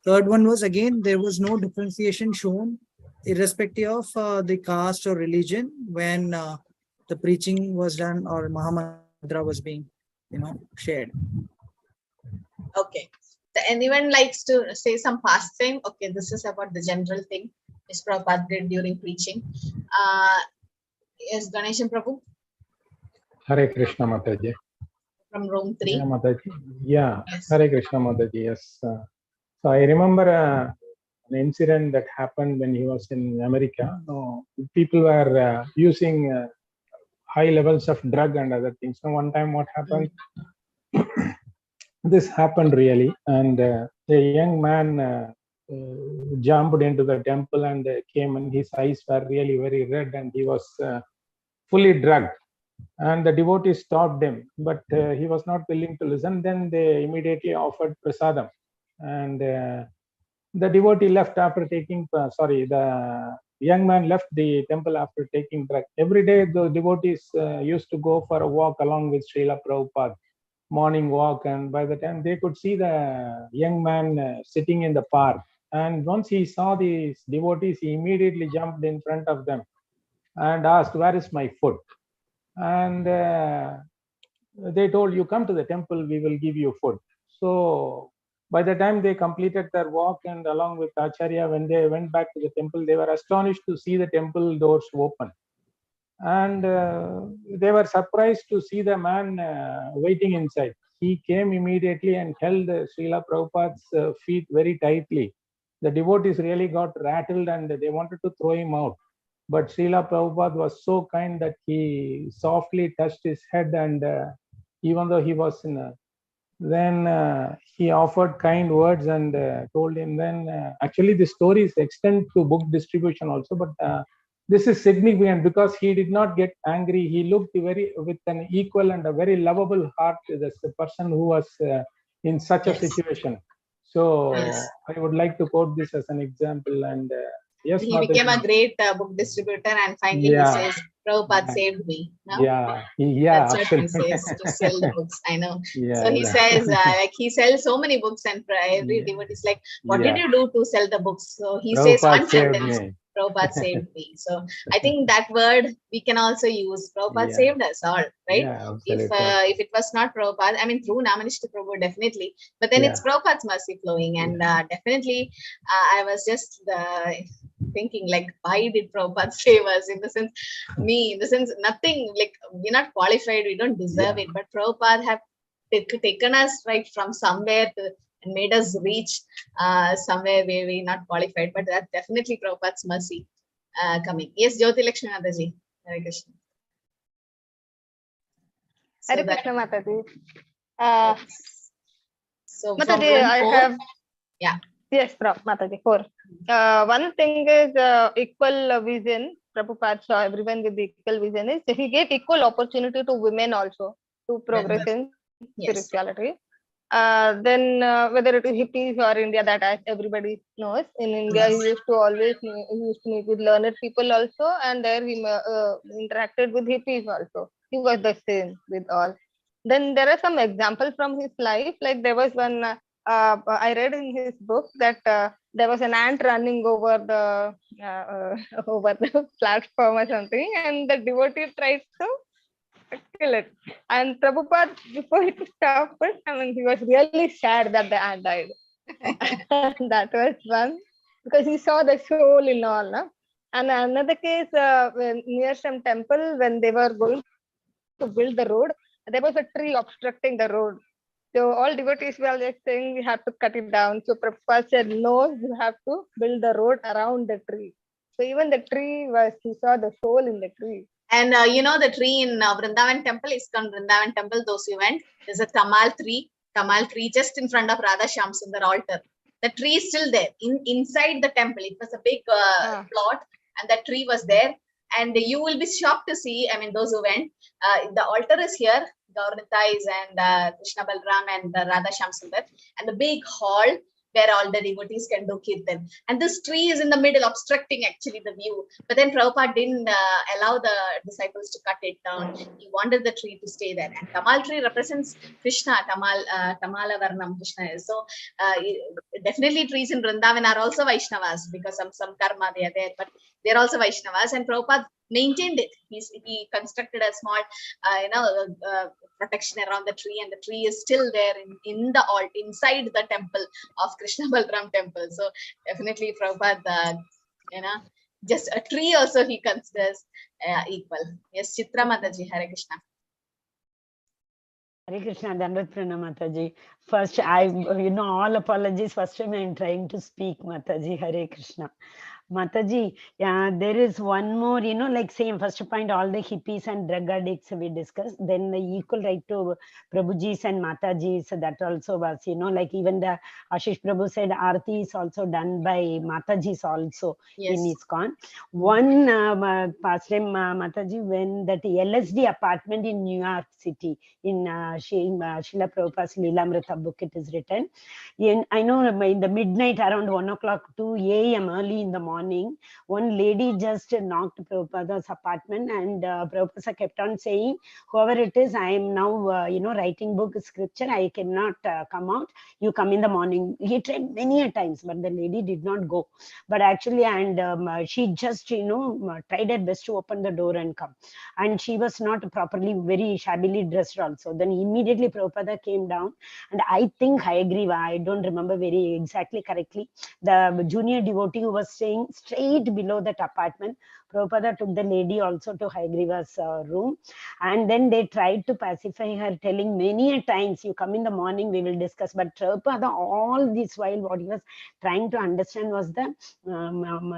Third one was, again, there was no differentiation shown irrespective of the caste or religion when the preaching was done or Mahamantra was being, shared.
Okay. So anyone likes to say some pastime? Okay, this is about the general thing which Prabhupada did during preaching. Yes, Ganeshan Prabhu.
Hare Krishna Mataji.
From room 3.
Yeah, Mataji. Yeah,
yes.
Hare Krishna Mataji. Yes. So I remember an incident that happened when he was in America. People were using high levels of drug and other things. So one time what happened, this happened really, and a young man jumped into the temple and came, and his eyes were really very red and he was fully drugged. And the devotees stopped him, but he was not willing to listen. Then they immediately offered prasadam. And the devotee left after taking, the young man left the temple after taking drug. Every day the devotees used to go for a walk along with Srila Prabhupada, morning walk, and by the time they could see the young man sitting in the park. And once he saw these devotees, he immediately jumped in front of them and asked, "Where is my food?" And they told, "You come to the temple, we will give you food." So by the time they completed their walk, and along with Acharya, when they went back to the temple, they were astonished to see the temple doors open. And they were surprised to see the man waiting inside. He came immediately and held Srila Prabhupada's feet very tightly. The devotees really got rattled and they wanted to throw him out. But Srila Prabhupada was so kind that he softly touched his head, and even though he was in a, then he offered kind words and told him. Then actually the stories extend to book distribution also, but this is significant because he did not get angry. He looked with an equal and a very lovable heart to the person who was in such a situation. So I would like to quote this as an example. And yes,
he became a great book distributor, and finally he says, "Prabhupada saved me." No?
Yeah,
That's
absolutely.
what he says, to sell the books. I know.
Yeah,
so he says, like he sells so many books, and every devotee is like, "What did you do to sell the books?" So he says one sentence, "Prabhupada saved me." So I think that word we can also use. Prabhupada saved us all, right? If it was not Prabhupada, I mean through Namanishta Prabhu definitely, but then it's Prabhupada's mercy flowing, and definitely I was just thinking, like, why did Prabhupada save us? In the sense, nothing, like, we're not qualified, we don't deserve it, but Prabhupada have taken us right from somewhere and made us reach somewhere where we're not qualified, but that's definitely Prabhupada's mercy coming. Yes, Jyoti Lakshmi Mataji. Hare Krishna.
Hare Krishna Mataji.
So
Mataji, I have.
Yeah.
Yes, Mataji. 4. One thing is equal vision. Prabhupada saw everyone with equal vision. Is he gave equal opportunity to women also to progress in spirituality. Then whether it is hippies or India, that as everybody knows, in India he used to meet with learned people also, and there he interacted with hippies also. He was the same with all. Then there are some examples from his life, like there was one I read in his book that there was an ant running over the platform or something, and the devotee tried to kill it. And Prabhupada, before he stopped it, I mean, he was really sad that the ant died. That was one, because he saw the soul in all. No? And another case, when near some temple, when they were going to build the road, there was a tree obstructing the road. So all devotees were just saying we have to cut it down. So Prabhupada said, no, you have to build the road around the tree. So even the tree was, he saw the soul in the tree.
And you know, the tree in Vrindavan temple, ISKCON Vrindavan temple, those who went, there's a tamal tree just in front of Radha Shyam Sundar altar. The tree is still there inside the temple. It was a big plot, and the tree was there. And you will be shocked to see, I mean, those who went, the altar is here, Gaurnita is and Krishna Balram and Radha Shyam Sundar, and the big hall where all the devotees can do kirtan. And this tree is in the middle, obstructing actually the view. But then Prabhupada didn't allow the disciples to cut it down. He wanted the tree to stay there. And Tamal tree represents Krishna, Tamala Varnam Krishna is. So definitely trees in Vrindavan are also Vaishnavas, because some karma they are there, but they're also Vaishnavas. And Prabhupada maintained it. He constructed a small, protection around the tree, and the tree is still there in the alt inside the temple of Krishna Balram temple. So definitely Prabhupada, just a tree also he considers equal. Yes, Chitra Mataji, Hare Krishna.
Hare Krishna, Dandavat Pranam Mataji. First, all apologies. First time I am trying to speak, Mataji. Hare Krishna. Mataji, there is one more, like same first point, all the hippies and drug addicts we discussed. Then the equal right to Prabhujis and Matajis, that also was, like even the Ashish Prabhu said, Aarti is also done by Matajis also in ISKCON. One past time, Mataji, when that LSD apartment in New York City, in Srila Prabhupada's Lilamrita book, it is written. I know in the midnight around 1 o'clock, 2 a.m. early in the morning, one lady just knocked Prabhupada's apartment, and Prabhupada kept on saying, whoever it is, I am now, writing book scripture, I cannot come out, you come in the morning. He tried many a times, but the lady did not go. But actually, and she just, tried her best to open the door and come. And she was not properly, very shabbily dressed also. Then immediately Prabhupada came down, and I think I agree, I don't remember very exactly correctly, the junior devotee who was staying straight below that apartment, Prabhupada took the lady also to Hayagriva's room, and then they tried to pacify her, telling many a times, you come in the morning, we will discuss. But Prabhupada, all this while, what he was trying to understand was the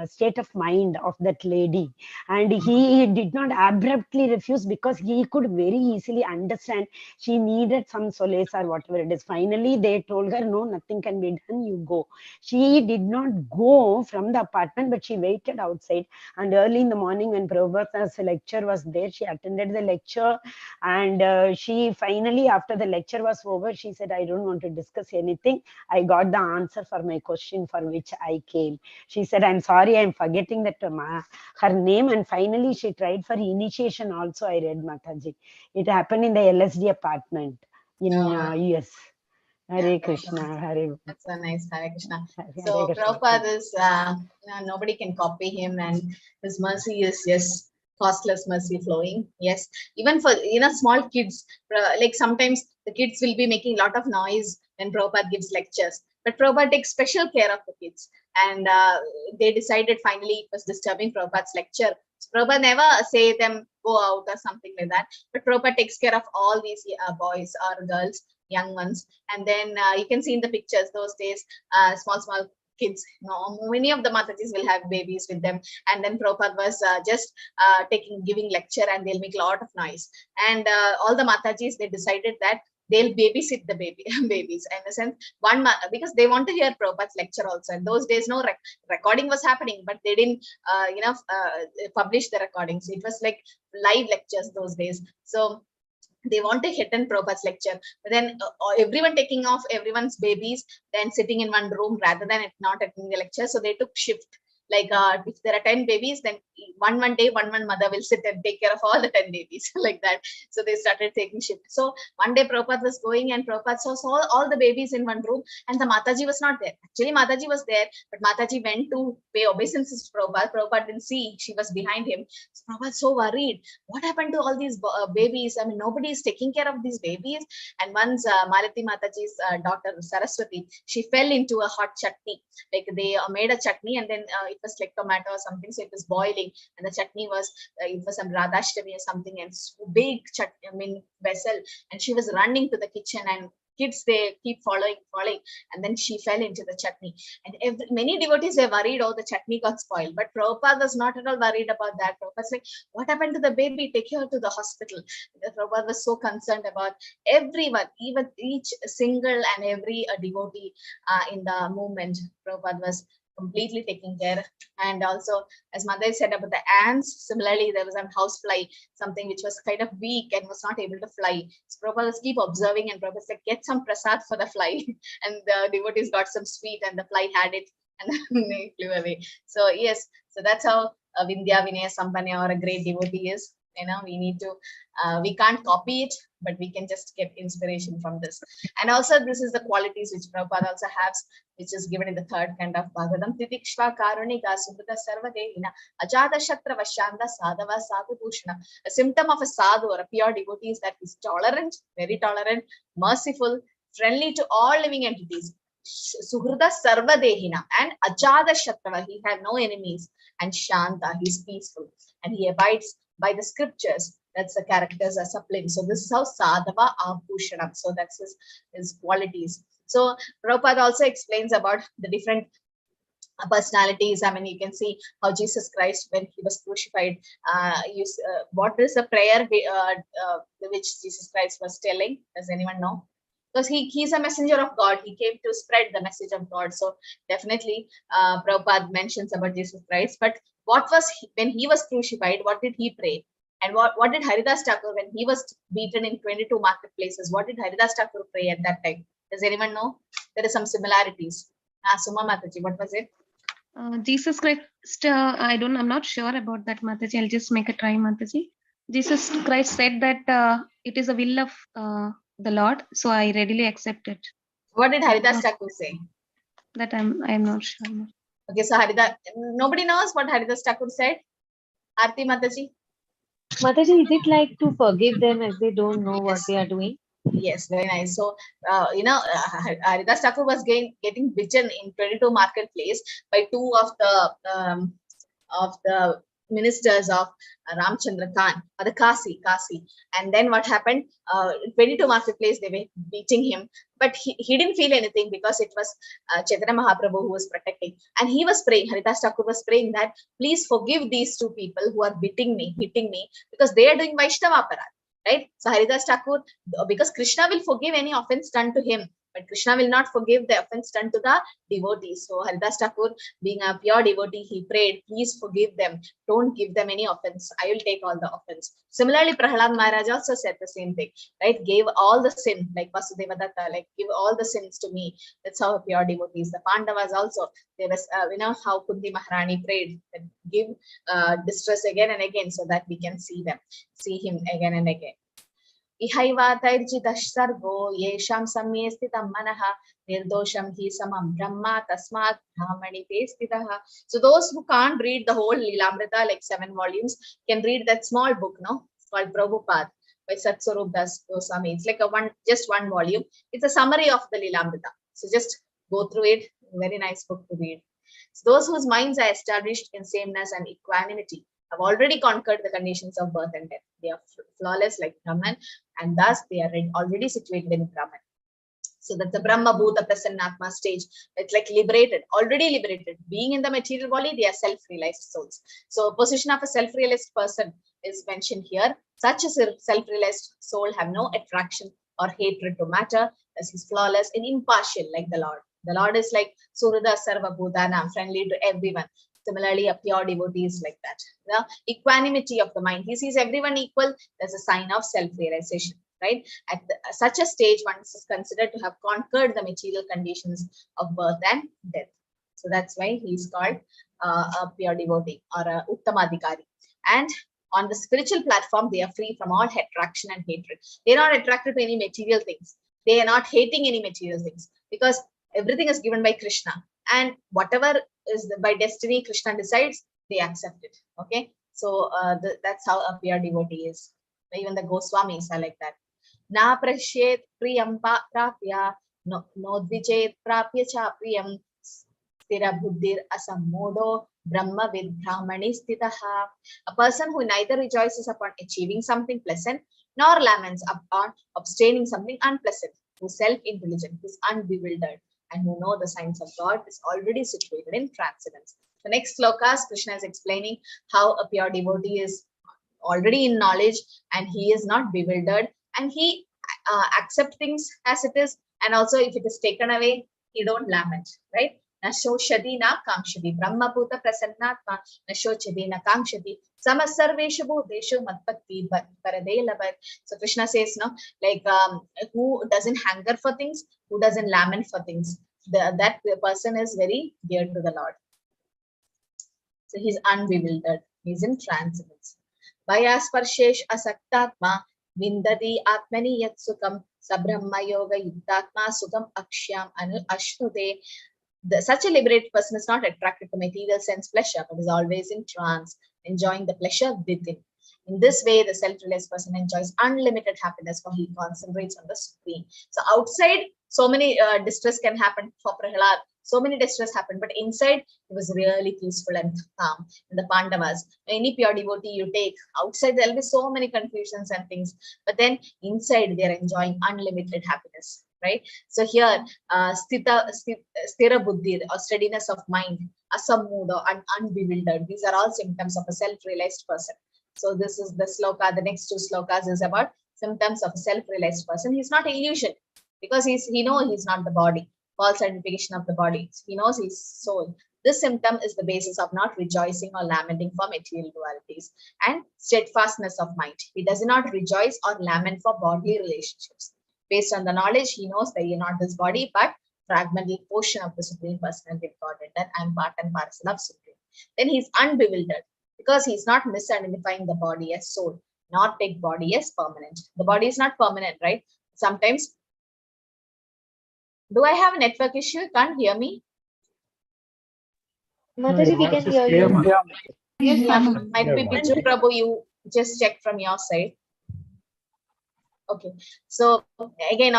state of mind of that lady. And he did not abruptly refuse, because he could very easily understand she needed some solace or whatever it is. Finally, they told her, no, nothing can be done, you go. She did not go from the apartment, but she waited outside. And early in the morning, when Prabhupada's lecture was there, she attended the lecture, and she finally, after the lecture was over, she said, I don't want to discuss anything. I got the answer for my question for which I came. She said, I'm sorry, I'm forgetting that her name. And finally, she tried for initiation also, I read, Mataji. It happened in the LSD apartment in US. Hare Krishna, Hare.
That's so nice, Hare Krishna.
Hare
So
Krishna.
Prabhupada is, nobody can copy him, and his mercy is just costless mercy flowing. Yes, even for small kids, like sometimes the kids will be making a lot of noise when Prabhupada gives lectures, but Prabhupada takes special care of the kids, and they decided finally it was disturbing Prabhupada's lecture. So Prabhupada never say them go out or something like that, but Prabhupada takes care of all these boys or girls, young ones. And then you can see in the pictures those days, small kids, many of the Matajis will have babies with them, and then Prabhupada was just giving lecture, and they'll make a lot of noise, and all the Matajis, they decided that they'll babysit the babies, in a sense, because they want to hear Prabhupada's lecture also. And those days, no recording was happening, but they didn't publish the recordings. It was like live lectures those days. So they want to attend Prabhupada's lecture, but then everyone taking off everyone's babies, then sitting in one room rather than not attending the lecture. So they took shift. Like if there are 10 babies, then one day, one mother will sit and take care of all the 10 babies like that. So they started taking shift. So one day Prabhupada was going and Prabhupada saw all the babies in one room and the Mataji was not there. Actually, Mataji was there, but Mataji went to pay obeisances to Prabhupada. Prabhupada didn't see, she was behind him. So Prabhupada so worried. What happened to all these babies? I mean, nobody is taking care of these babies. And once Malati Mataji's daughter Saraswati, she fell into a hot chutney. Like they made a chutney and then it was like tomato or something, so it was boiling, and the chutney was it was some Radhashtami or something, and big vessel, and she was running to the kitchen, and kids, they keep falling, and then she fell into the chutney. And many devotees were worried, oh, the chutney got spoiled, but Prabhupada was not at all worried about that. Prabhupada's like, what happened to the baby? Take her to the hospital. Because Prabhupada was so concerned about everyone, even each single and every devotee in the movement. Prabhupada was completely taking care. And also, as Mother said about the ants, similarly, there was a housefly, something which was kind of weak and was not able to fly. So Prabhupada was keep observing, and Prabhupada said, get some prasad for the fly. And the devotees got some sweet, and the fly had it, and they flew away. So yes, so that's how Vindhya Vinaya Sampanya, or a great devotee, is. You know, we need to, we can't copy it, but we can just get inspiration from this. And also, this is the qualities which Prabhupada also has, which is given in the third kind of Bhagavatam. Titikshva karunika subhuta sarvadehina ajata shatra vashanda sadhava sadhu bhushana. A symptom of a sadhu or a pure devotee is that he's tolerant, very tolerant, merciful, friendly to all living entities. Suhrada sarvadehina, and ajada shatra, he had no enemies, and shanta, he's peaceful, and he abides by the scriptures. That's the characters are sublime. So this is how sadhava abhushanam. So that's his qualities. So Prabhupada also explains about the different personalities. I mean, you can see how Jesus Christ, when he was crucified, what is the prayer which Jesus Christ was telling? Does anyone know? Because he's a messenger of God. He came to spread the message of God. So definitely Prabhupada mentions about Jesus Christ. But when he was crucified, what did he pray? And what did Haridas Thakur, when he was beaten in 22 marketplaces, what did Haridas Thakur pray at that time? Does anyone know? There are some similarities. Suma Mataji, what was it?
Jesus Christ, I'm not sure about that, Mataji. I'll just make a try, Mataji. Jesus Christ said that it is the will of the Lord, so I readily accept it.
What did Haridas Thakur say?
That I'm not sure.
Okay, so nobody knows what Haridas Thakur said? Aarti Mataji?
Mataji, is it like to forgive them as they don't know what they are doing?
Yes, very nice. So, Haridas Thakur was getting beaten in 22 marketplace by two of the ministers of Ramchandra Khan, or the Kasi. And then what happened? 22 marketplace, they were beating him, but he didn't feel anything, because it was Chaitanya Mahaprabhu who was protecting. And he was praying, Haridas Thakur was praying that, please forgive these two people who are hitting me, because they are doing Vaishnava Aparadh. Right? So Haridas Thakur, because Krishna will forgive any offense done to him, but Krishna will not forgive the offense done to the devotees. So Haridas Thakur, being a pure devotee, he prayed, please forgive them. Don't give them any offense. I will take all the offense. Similarly, Prahlad Maharaj also said the same thing, right? Gave all the sin, like Vasudeva Datta, like give all the sins to me. That's how a pure devotee is. The Pandavas also, there was, how Kunti Maharani prayed, that give distress again and again, so that we can see him again and again. Ihaivatayirjitash sargo yesham samye sthitam manaha nirdosham hi samam brahma tasmat brahmani te sthitaha. So those who can't read the whole Lilamrita, like 7 volumes, can read that small book, no? It's called Prabhupada by Satswarup Das Goswami. It's like just one volume. It's a summary of the Lilamrita. So just go through it. Very nice book to read. So those whose minds are established in sameness and equanimity have already conquered the conditions of birth and death. They are flawless like Brahman, and thus they are already situated in Brahman. So that's the Brahma Bhuta Prasannatma stage. It's like already liberated. Being in the material body, they are self-realized souls. So position of a self-realized person is mentioned here. Such a self-realized soul have no attraction or hatred to matter, as he's flawless and impartial like the Lord. The Lord is like Surada Sarva Bhutanam, friendly to everyone. Similarly, a pure devotee is like that. The equanimity of the mind. He sees everyone equal. That's a sign of self-realization, right? At such a stage, one is considered to have conquered the material conditions of birth and death. So that's why he is called a pure devotee or a Uttamadhikari. And on the spiritual platform, they are free from all attraction and hatred. They are not attracted to any material things. They are not hating any material things because everything is given by Krishna. And whatever is by destiny, Krishna decides, they accept it. Okay. So that's how a pure devotee is. Even the Goswamis are like that. Na prashyet priyam prapya, no dvichet prapya cha priyam, stira buddhir asammodo brahma vidbrahmani stitaha. A person who neither rejoices upon achieving something pleasant nor laments upon abstaining something unpleasant, who is self-intelligent, who is unbewildered, and who know the signs of God, is already situated in transcendence. The next slokas, Krishna is explaining how a pure devotee is already in knowledge and he is not bewildered, and he accepts things as it is, and also if it is taken away, he don't lament, right? Na shoshadi na kamshadi, brahma bhuta prasannatma, na shochadi na kamshadi, samasarveshu bhuteshu matpatti parade labat. So Krishna says, no, like who doesn't hunger for things, who doesn't lament for things, that person is very dear to the Lord. So he's unbewildered, he's in transcendence. Vayasparshesh asaktatma vindadi atmani yat sukam sabrahma yoga yuktatma sukam akshyam anu ashnude. Such a liberated person is not attracted to material sense pleasure, but is always in trance, enjoying the pleasure within. In this way, the self-realized person enjoys unlimited happiness, for he concentrates on the Supreme. So outside, so many distress can happen for Prahlad. So many distress happened, but inside it was really peaceful and calm. In the Pandavas, any pure devotee you take, outside there will be so many confusions and things, but then inside they are enjoying unlimited happiness, right? So here, stira buddhi or steadiness of mind, asammuda and unbewildered, these are all symptoms of a self-realized person. So this is the sloka. The next two slokas is about symptoms of a self-realized person. He's not illusion because he knows he's not the body. False identification of the body. He knows his soul. This symptom is the basis of not rejoicing or lamenting for material dualities, and steadfastness of mind. He does not rejoice or lament for bodily relationships. Based on the knowledge, he knows that he is not this body, but fragmental portion of the Supreme Personality of Godhead, that I am part and parcel of Supreme. Then he is unbewildered because he is not misidentifying the body as soul, not take body as permanent. The body is not permanent, right? Sometimes. Do I have a network issue? You can't hear me?
Mataji, we can hear you.
Yes,
Yeah,
ma'am.
might be Biju Prabhu, you just check from your side. Okay. So again,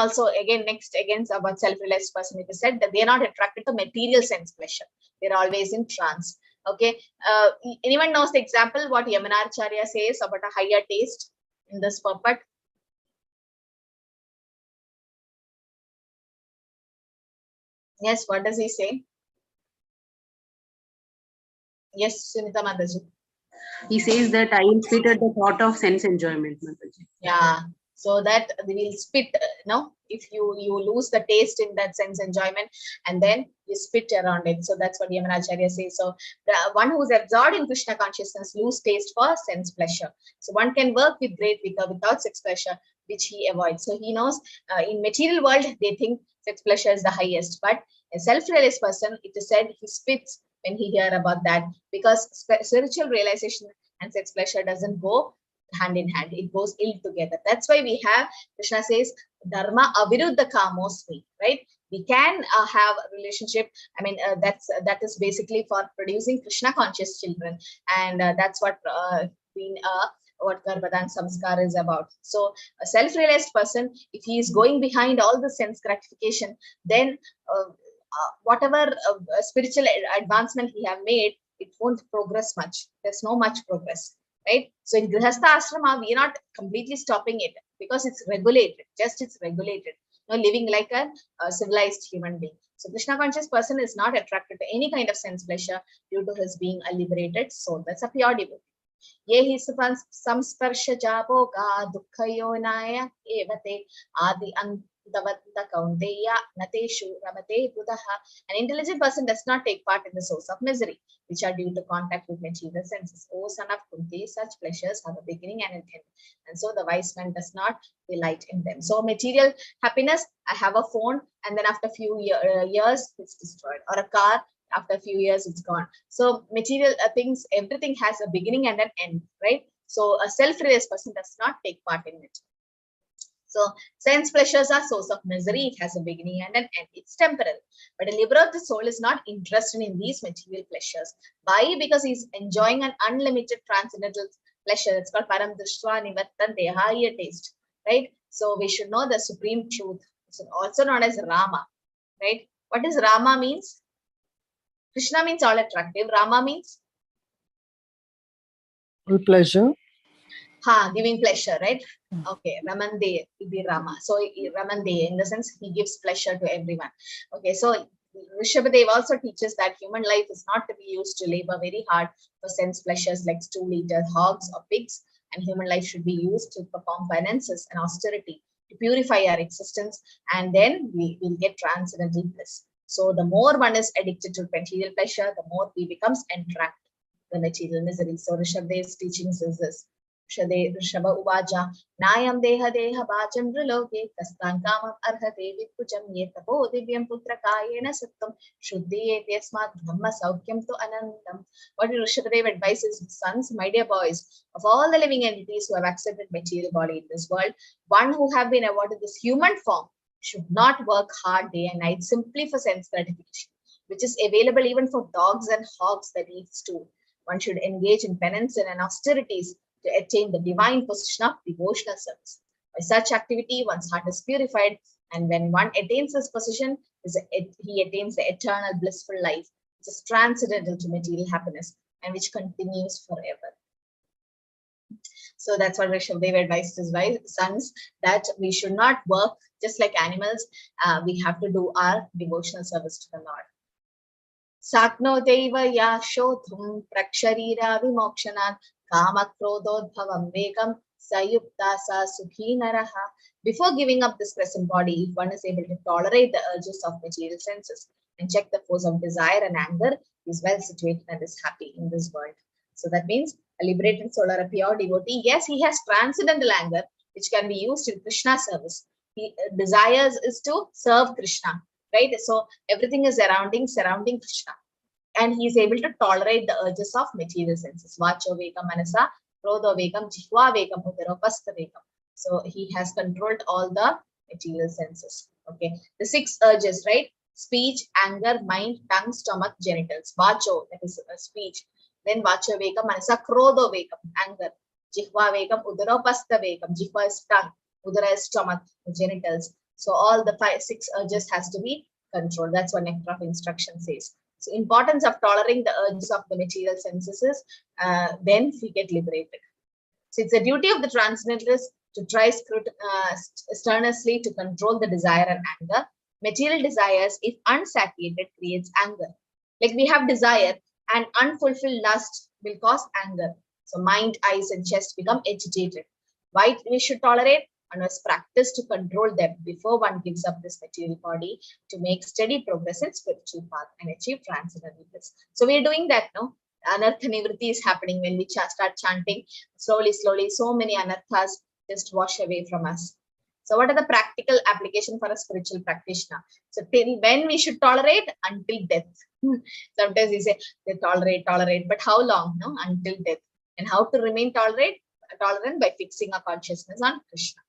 next about self-realized person, it is said that they are not attracted to material sense pleasure. They're always in trance. Okay. Anyone knows the example what Yamunacharya says about a higher taste in this purport? Yes, what does he say? Yes, Sunita Mataji.
He says that I will spit at the thought of sense enjoyment, Mataji.
Yeah. So that we will spit, if you lose the taste in that sense enjoyment, and then you spit around it. So that's what Yamunacharya says. So the one who is absorbed in Krishna consciousness lose taste for sense pleasure. So one can work with great vigor without sex pleasure, which he avoids. So he knows in material world, they think sex pleasure is the highest, but a self-realized person, it is said he spits when he hear about that, because spiritual realization and sex pleasure doesn't go hand in hand, it goes ill together. That's why we have, Krishna says, dharma aviruddha kamosmi, right? We can have a relationship. I mean, that is basically for producing Krishna conscious children, and that's what what Garbhadan Samskar is about. So a self-realized person, if he is going behind all the sense gratification, then whatever spiritual advancement he have made, it won't progress much. There's no much progress, right? So in Grihastha Ashrama, we are not completely stopping it because it's regulated, it's regulated. Living like a civilized human being. So Krishna conscious person is not attracted to any kind of sense pleasure due to his being a liberated soul. That's a pure devotee. Yehi samsparsha jaboga dukkayonaya evate adi antavanta kaunteya nateshu ramate buddha. An intelligent person does not take part in the source of misery, which are due to contact with material senses. O son of Kunti, such pleasures have a beginning and an end, and so the wise man does not delight in them. So material happiness, I have a phone, and then after a few years, it's destroyed, or a car, After a few years, it's gone. So material things, everything has a beginning and an end, right? So a self-realized person does not take part in it. So sense pleasures are source of misery. It has a beginning and an end. It's temporal. But a liberated soul is not interested in these material pleasures. Why? Because he's enjoying an unlimited transcendental pleasure. It's called param drishtva nivattante, higher taste, right? So we should know the supreme truth. It's also known as Rama, right? What does Rama means? Krishna means all attractive. Rama means?
Pleasure.
Giving pleasure, right? Okay, Ramande will be Rama. So Ramande, in the sense he gives pleasure to everyone. Okay, so Rishabhadev also teaches that human life is not to be used to labor very hard for sense pleasures like stool-eaters, hogs, or pigs, and human life should be used to perform penances and austerity to purify our existence, and then we will get transcendental bliss. So the more one is addicted to material pleasure, the more he becomes entrapped in the material misery. So Rishabhadev's teachings is this. Rishabha uvaja nayam deha deha bhajam vriloke kastan kamam arhate vipujam yetapo divyam putra kayena sattam shuddhi etyasmat brahma saukyam to anandam. What Rishabhadev advises his sons, my dear boys, of all the living entities who have accepted material body in this world, one who have been awarded this human form should not work hard day and night simply for sense gratification, which is available even for dogs and hogs that eat stool. One should engage in penance and austerities to attain the divine position of devotional service. By such activity, one's heart is purified, and when one attains this position, he attains the eternal blissful life, which is transcendental to material happiness and which continues forever. So that's what Rishabhadev advised his sons, that we should not work just like animals. We have to do our devotional service to the Lord. Sakno deva yashodhum praksharira vimokshanat kama krododbhavam vegam sayukta sa sukhi naraha. Before giving up this present body, if one is able to tolerate the urges of material senses and check the force of desire and anger, he is well situated and is happy in this world. So that means a liberated soul or a pure devotee, yes, he has transcendental anger, which can be used in Krishna service. He desires is to serve Krishna, right? So everything is surrounding Krishna. And he is able to tolerate the urges of material senses. Vacho vekam manasa, krodho vekam, jihva vekam, udaropastha vekam. So he has controlled all the material senses. Okay. The 6 urges, right? Speech, anger, mind, tongue, stomach, genitals. Vacho, that is speech. Then vacho vekam manasa, krodho vekam, anger. Jihva vekam, udaropastha vekam. Jihva is tongue, udara is stomach, genitals. So all the 6 urges has to be controlled. That's what Nectar of Instruction says. So importance of tolerating the urges of the material senses is then we get liberated. So it's the duty of the transcendentalist to try strenuously to control the desire and anger. Material desires, if unsatiated, creates anger. Like we have desire and unfulfilled lust will cause anger. So mind, eyes, and chest become agitated. Why we should tolerate? One must practice to control them before one gives up this material body to make steady progress in spiritual path and achieve transcendental bliss. So we are doing that, no? Anartha nivritti is happening when we start chanting slowly. So many anarthas just wash away from us. So what are the practical application for a spiritual practitioner? So till when we should tolerate? Until death. Sometimes we say they tolerate, but how long? No, until death. And how to remain tolerant by fixing our consciousness on Krishna.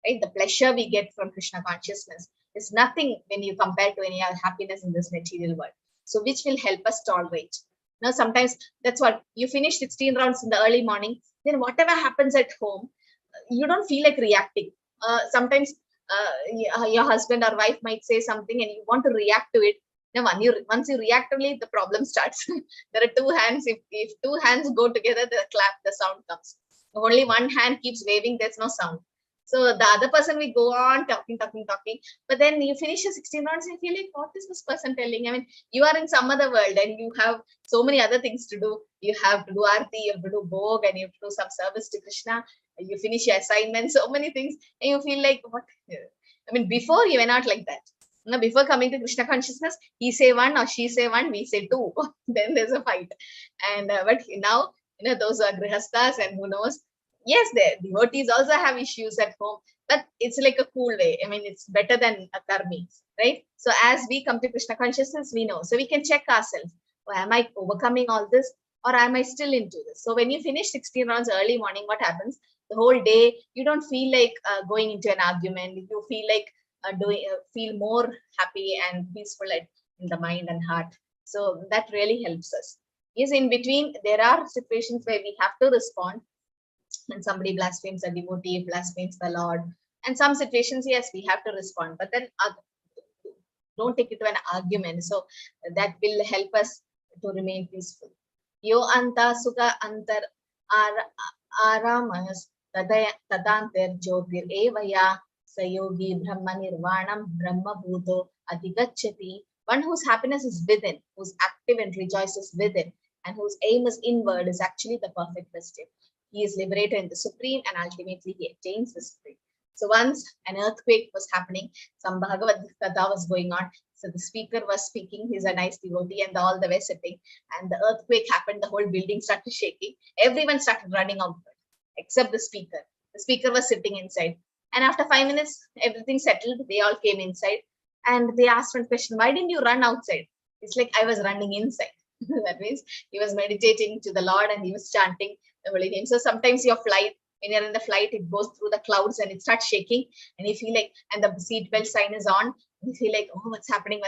Right? The pleasure we get from Krishna consciousness is nothing when you compare to any other happiness in this material world. So which will help us tolerate. Now, sometimes that's what you finish 16 rounds in the early morning, then whatever happens at home, you don't feel like reacting. Sometimes your husband or wife might say something and you want to react to it. Now, once you react only, the problem starts. There are 2 hands. If 2 hands go together, the sound comes. If only one hand keeps waving, there's no sound. So the other person will go on talking. But then you finish your 16 rounds and you feel like, what is this person telling? I mean, you are in some other world and you have so many other things to do. You have to do arti, you have to do bhog, and you have to do some service to Krishna. You finish your assignment, so many things. And you feel like, what? I mean, before you were not like that. Now, before coming to Krishna consciousness, he say 1 or she say 1, we say 2. Then there's a fight. And but now, those are grihasthas and who knows, Yes, the devotees also have issues at home, but it's like a cool way. I mean, it's better than a karmi, right? So as we come to Krishna consciousness, we know. So we can check ourselves. Oh, am I overcoming all this or am I still into this? So when you finish 16 rounds early morning, what happens? The whole day, you don't feel like going into an argument. You feel like feel more happy and peaceful in the mind and heart. So that really helps us. Yes, in between, there are situations where we have to respond when somebody blasphemes a devotee, blasphemes the Lord. And some situations, yes, we have to respond, but then don't take it to an argument. So that will help us to remain peaceful. Yo anta sukha antar aramas tadantir jyotir evaya sayogi brahma nirvanam brahma bhuto adigachati. One whose happiness is within, who's active and rejoices within, and whose aim is inward is actually the perfect Christian. He is liberated in the Supreme and ultimately he attains the Supreme. So once an earthquake was happening, some Bhagavad Gita was going on. So the speaker was speaking, he's a nice devotee, and all the way sitting. And the earthquake happened, the whole building started shaking. Everyone started running out, except the speaker. The speaker was sitting inside. And after 5 minutes, everything settled. They all came inside. And they asked one question, why didn't you run outside? It's like, I was running inside. That means he was meditating to the Lord and he was chanting the holy name. So sometimes your flight, when you're in the flight, it goes through the clouds and it starts shaking, and you feel like, and the seatbelt sign is on, you feel like, oh, what's happening?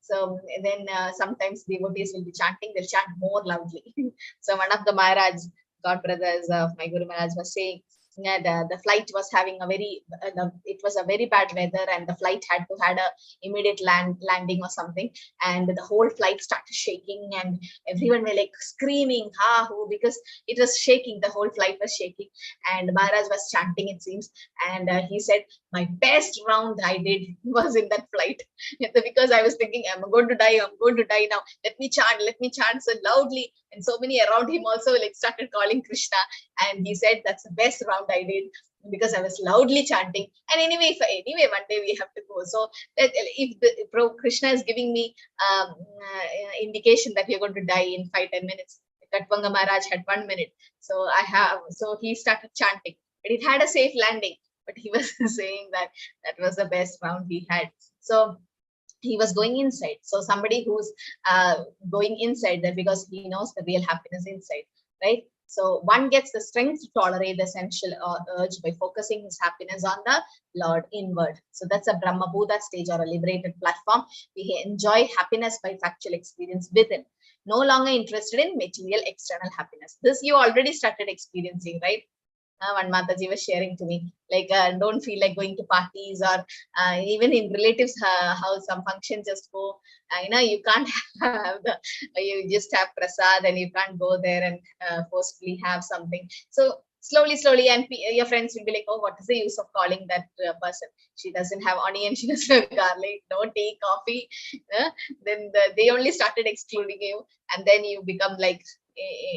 So then sometimes devotees will be chanting, they'll chant more loudly. So one of the Maharaj, God brothers of my Guru Maharaj was saying, the flight was having it was a very bad weather, and the flight had a immediate landing or something, and the whole flight started shaking, and everyone were like screaming because it was shaking, the whole flight was shaking, and Maharaj was chanting, it seems, and he said, my best round I did was in that flight. Because I was thinking, I'm going to die now, let me chant so loudly, and so many around him also like started calling Krishna, and he said, that's the best round I did because I was loudly chanting. And anyway, one day we have to go. So that if Krishna is giving me indication that you're going to die in 5-10 minutes, Katvanga Maharaj had 1 minute, so he started chanting, but it had a safe landing, but he was saying that was the best round he had. So he was going inside. So somebody who's going inside there because he knows the real happiness inside, right? So one gets the strength to tolerate the essential urge by focusing his happiness on the Lord inward. So that's a Brahma Buddha stage or a liberated platform. We enjoy happiness by factual experience within, no longer interested in material external happiness. This you already started experiencing, right? One Mataji was sharing to me, like don't feel like going to parties or even in relatives' house, some function, just go. You can't have you just have prasad and you can't go there and forcefully have something. So slowly, and your friends will be like, oh, what is the use of calling that person? She doesn't have onion, she doesn't have garlic, no tea, coffee. Then they only started excluding you, and then you become like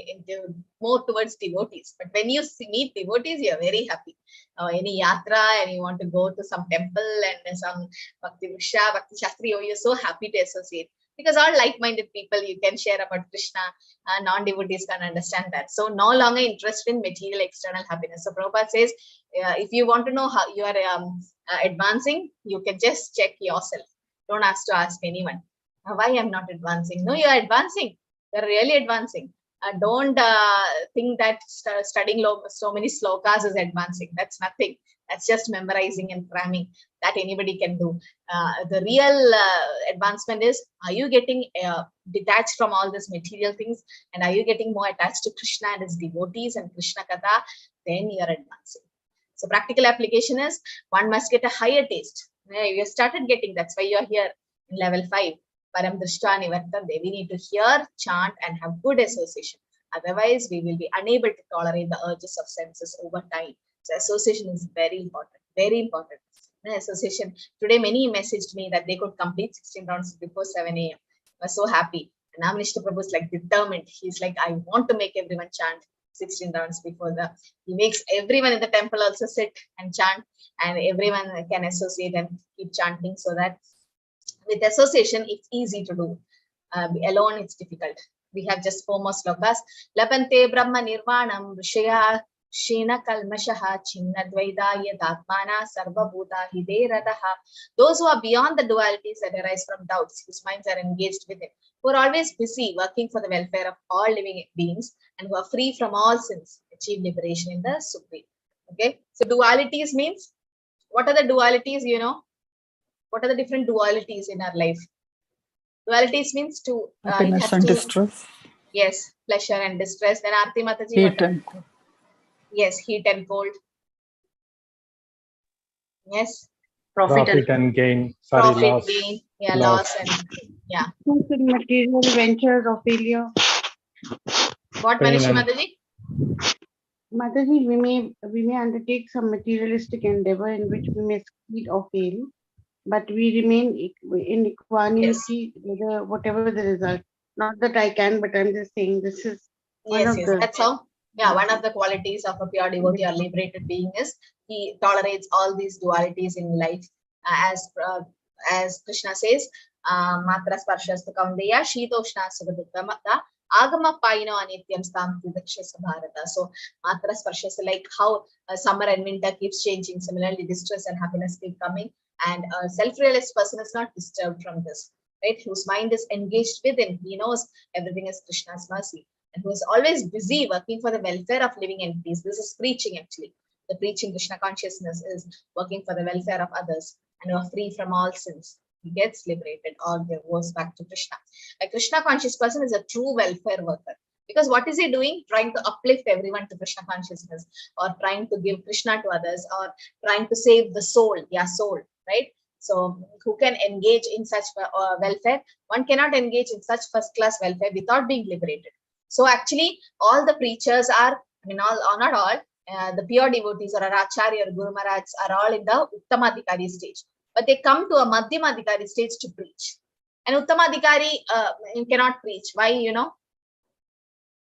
into more towards devotees. But when you meet devotees, you're very happy. Any yatra and you want to go to some temple and some Bhakti Shastri, you're so happy to associate. Because all like-minded people, you can share about Krishna, non-devotees can understand that. So no longer interested in material external happiness. So Prabhupada says, if you want to know how you are advancing, you can just check yourself. Don't ask anyone. Why I'm not advancing? No, you are advancing. You're really advancing. Don't think that studying so many slokas is advancing. That's nothing. That's just memorizing and cramming. That anybody can do. The real advancement is, are you getting detached from all these material things, and are you getting more attached to Krishna and his devotees and Krishna Katha? Then you are advancing. So practical application is, one must get a higher taste. You started getting, that's why you are here in level 5. Param Drishta Nivartande. We need to hear, chant, and have good association. Otherwise, we will be unable to tolerate the urges of senses over time. So association is very important. Very important. Association. Today, many messaged me that they could complete 16 rounds before 7 a.m. I was so happy. And Namanishta Prabhu is like determined. He's like, I want to make everyone chant 16 rounds before he makes everyone in the temple also sit and chant, and everyone can associate and keep chanting, so that with association, it's easy to do. Alone, it's difficult. We have just 4 more slokas. Labante Brahma Nirvanam Rishaya Shena Kalmashaha Chinna Dvaidaya Datmana Sarva Bhuta Hide Radaha. Those who are beyond the dualities that arise from doubts, whose minds are engaged with it, who are always busy working for the welfare of all living beings, and who are free from all sins, achieve liberation in the Supreme. Okay, so dualities means, what are the dualities? You know, what are the different dualities in our life? Dualities means to
Happiness and distress.
Yes, pleasure and distress. Then Aarti Mataji,
Heat and
yes, heat and cold. Yes.
Profit and gain. Sorry,
Profit,
loss.
gain, yeah,
Loss.
loss and yeah.
Material ventures of failure.
What,
Pain
Manishi
and-
Mataji?
Mataji, we may undertake some materialistic endeavor in which we may succeed or fail, but we remain in equanimity, whatever the result. Not that I can, but I'm just saying this is one
Yes,
of
yes,
the.
that's how. Yeah, one of the qualities of a pure devotee or liberated being is he tolerates all these dualities in life. As Krishna says, Matra Sparshasta Kaundeya, Shitoshna Sukaduktamata, Agama Paino Anityam Stam Vidakshasa Bharata. So Matra Sparshas, like how summer and winter keeps changing, similarly distress and happiness keep coming, and a self-realized person is not disturbed from this, right? Whose mind is engaged within, he knows everything is Krishna's mercy, and who is always busy working for the welfare of living entities. This is preaching actually. The preaching Krishna consciousness is working for the welfare of others, and who are free from all sins. He gets liberated or goes back to Krishna. A Krishna conscious person is a true welfare worker. Because what is he doing? Trying to uplift everyone to Krishna consciousness, or trying to give Krishna to others, or trying to save the soul, soul, right? So who can engage in such welfare? One cannot engage in such first-class welfare without being liberated. So actually, all the preachers are, not all, the pure devotees or Acharya or Guru Maharajs are all in the Uttamadhikari stage. But they come to a Madhyamadhikari stage to preach. And Uttamadhikari cannot preach. Why,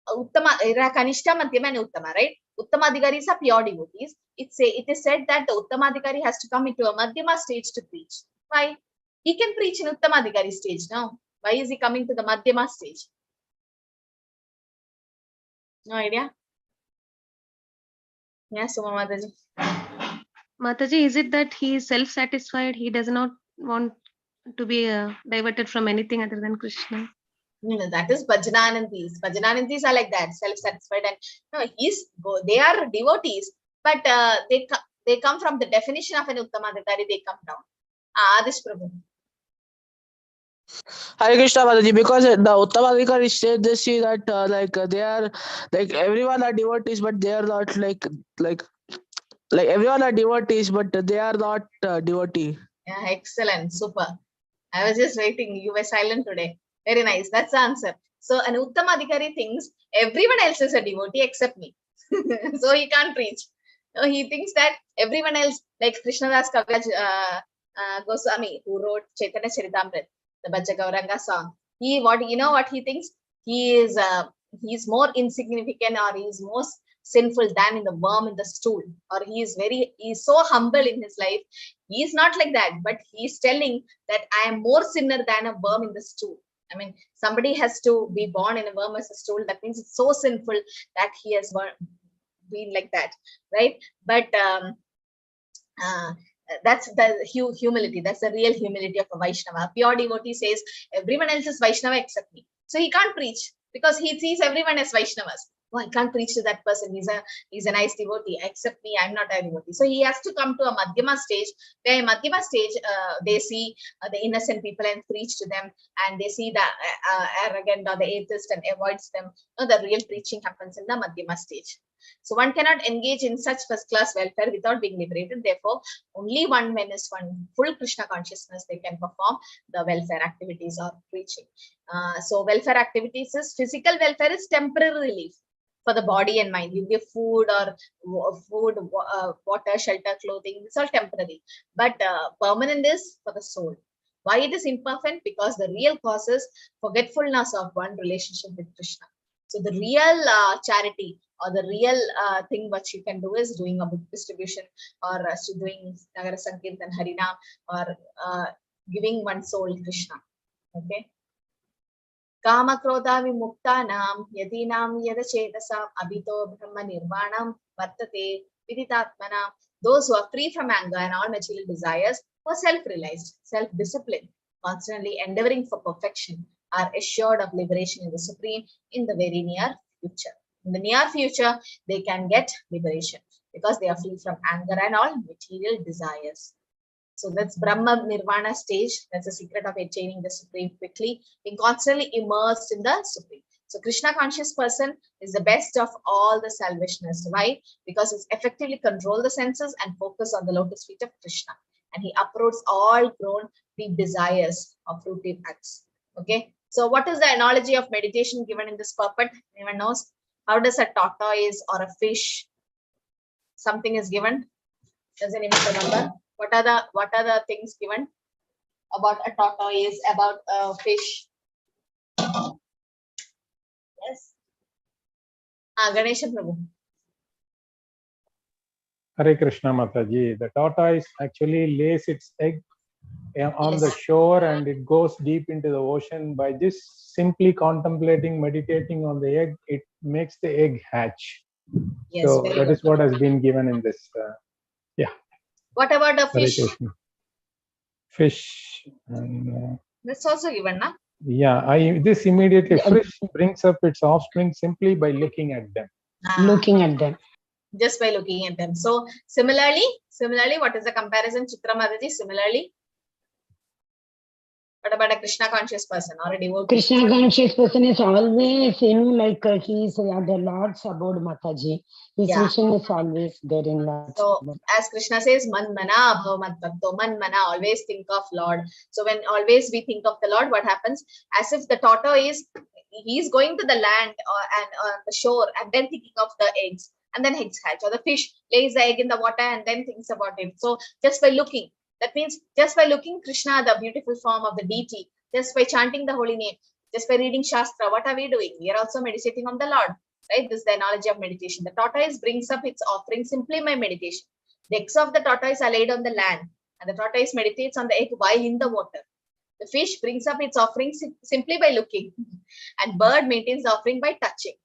Uttama, Kanishta, Madhyama and Uttama, right? Uttamadhikaris are pure devotees. It is said that the Uttamadhikari has to come into a Madhyama stage to preach. Why? He can preach in Uttamadhikari stage now. Why is he coming to the Madhyama stage? No idea? Yes, Suma Mataji.
Mataji, is it that he is self-satisfied? He does not want to be diverted from anything other than Krishna?
No, that is Bhajananandis. Bhajananandis are like that, self-satisfied, and no, they are devotees, but they come from the definition of an Uttamadhikari. They come down. Adish Prabhu.
Hare Krishna Mataji, because the Uttamadhikari stage, they see that they are like everyone are devotees, but they are not like everyone are devotees, but they are not devotee.
Yeah, excellent, super. I was just waiting. You were silent today. Very nice. That's the answer. So an Uttamadhikari thinks everyone else is a devotee except me. So he can't preach. So he thinks that everyone else, like Krishnadas Kaviraj Goswami, who wrote Chaitanya Charitamrita, the Bhaja Gauranga song. What he thinks? He's more insignificant, or he's more sinful than in the worm in the stool, or he's so humble in his life. He's not like that, but he's telling that I am more sinner than a worm in the stool. I mean, somebody has to be born in a worm as a stool. That means it's so sinful that he has been like that, right? But that's the humility. That's the real humility of a Vaishnava. A pure devotee says everyone else is Vaishnava except me. So he can't preach because he sees everyone as Vaishnavas. Oh, I can't preach to that person. He's a nice devotee. Except me, I'm not a devotee. So he has to come to a Madhyama stage, where in Madhyama stage, they see the innocent people and preach to them, and they see the arrogant or the atheist and avoids them. No, the real preaching happens in the Madhyama stage. So one cannot engage in such first-class welfare without being liberated. Therefore, only when is one full Krishna consciousness, they can perform the welfare activities or preaching. So welfare activities is physical welfare is temporary relief for the body and mind. You give food or water, shelter, clothing. It's all temporary. But permanent is for the soul. Why it is imperfect? Because the real cause is forgetfulness of one relationship with Krishna. So the real charity or the real thing what you can do is doing a book distribution, or doing Nagara Sankirtan Harinam, or giving one soul Krishna. Okay. Kama krodha vimuktanam yadinam yadachedasam abhito brahma nirvanam vartate viditatmanam. Those who are free from anger and all material desires, who are self-realized, self-disciplined, constantly endeavoring for perfection, are assured of liberation in the Supreme in the very near future. In the near future, they can get liberation because they are free from anger and all material desires. So that's Brahma Nirvana stage. That's the secret of attaining the Supreme quickly, being constantly immersed in the Supreme. So Krishna conscious person is the best of all the salvationists. Why? Because it's effectively control the senses and focus on the lotus feet of Krishna. And he uproots all grown deep desires of fruitive acts. Okay. So what is the analogy of meditation given in this purport? Anyone knows? How does a tortoise or a fish, something is given? Does anyone remember? What are the things given about a tortoise, about a fish? Yes. Ganesha Prabhu.
Hare Krishna Mataji. The tortoise actually lays its egg on the shore and it goes deep into the ocean. By just simply contemplating, meditating on the egg, it makes the egg hatch.
Yes,
So
very
that
good.
is what has been given in this.
What about a
Hare
fish?
Krishna. Fish. And,
That's also given, na?
this immediately fish brings up its offspring simply by looking at them.
Looking at them.
Just by looking at them. So similarly, what is the comparison, Chitra Mataji? Similarly, what about a Krishna conscious person or a devotee?
Krishna conscious person is always, like he is the Lord's abode, Mataji. His vision is always there in Lord.
So as Krishna says, man mana bhav mat bhakto, man mana, always think of Lord. So when always we think of the Lord, what happens? As if the tortoise, he's going to the land and the shore and then thinking of the eggs, and then eggs hatch, or the fish lays the egg in the water and then thinks about it. So just by looking, that means just by looking Krishna, the beautiful form of the deity, just by chanting the holy name, just by reading Shastra, what are we doing? We are also meditating on the Lord, right? This is the analogy of meditation. The tortoise brings up its offering simply by meditation. The eggs of the tortoise are laid on the land, and the tortoise meditates on the egg while in the water. The fish brings up its offering simply by looking, and bird maintains the offering by touching.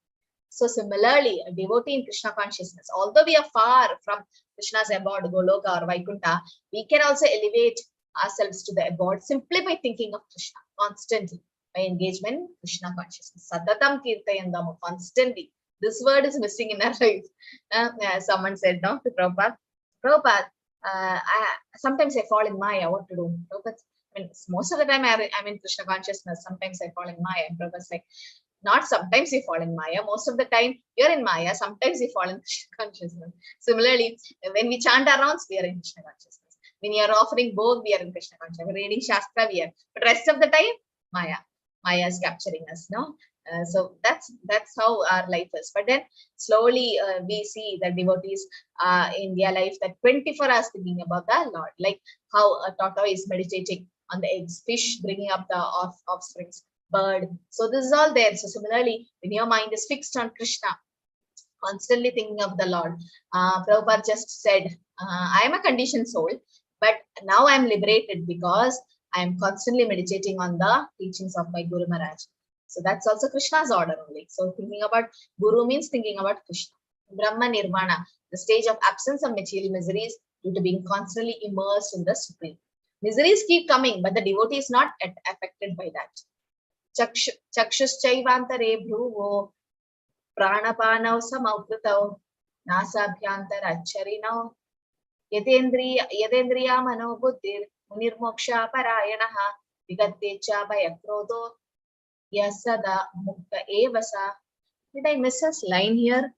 So similarly, a devotee in Krishna consciousness, although we are far from Krishna's abode, Goloka or Vaikuntha, we can also elevate ourselves to the abode simply by thinking of Krishna constantly, by engagement in Krishna consciousness. Satatam kirtayandam, constantly. This word is missing in our life. Someone said, no, to Prabhupada, sometimes I fall in Maya, what to do? Prabhupada, I mean, most of the time I'm in Krishna consciousness, sometimes I fall in Maya. And Prabhupada's like, not sometimes you fall in Maya, most of the time you're in Maya, sometimes you fall in Krishna consciousness. Similarly, when we chant our rounds, we are in Krishna consciousness. When you are offering bhog, we are in Krishna consciousness. We're reading Shastra, we are. But rest of the time, Maya. Maya is capturing us, no? So that's how our life is. But then slowly we see that devotees in their life that 24 hours thinking about the Lord, like how a tortoise is meditating on the eggs, fish bringing up the offsprings, bird. So this is all there. So similarly, when your mind is fixed on Krishna, constantly thinking of the Lord, Prabhupada just said, I am a conditioned soul, but now I am liberated because I am constantly meditating on the teachings of my Guru Maharaj. So that's also Krishna's order only. So thinking about Guru means thinking about Krishna. Brahma Nirvana, the stage of absence of material miseries due to being constantly immersed in the Supreme. Miseries keep coming, but the devotee is not affected by that. Chakshushchaivantare bhruvo pranapanav samaukritau nasabhyantar acharinav yadendriya mano buddhir munirmoksha parayanaha vigattecha bhayakrodo yasada mukta evasa. Did I miss a line here?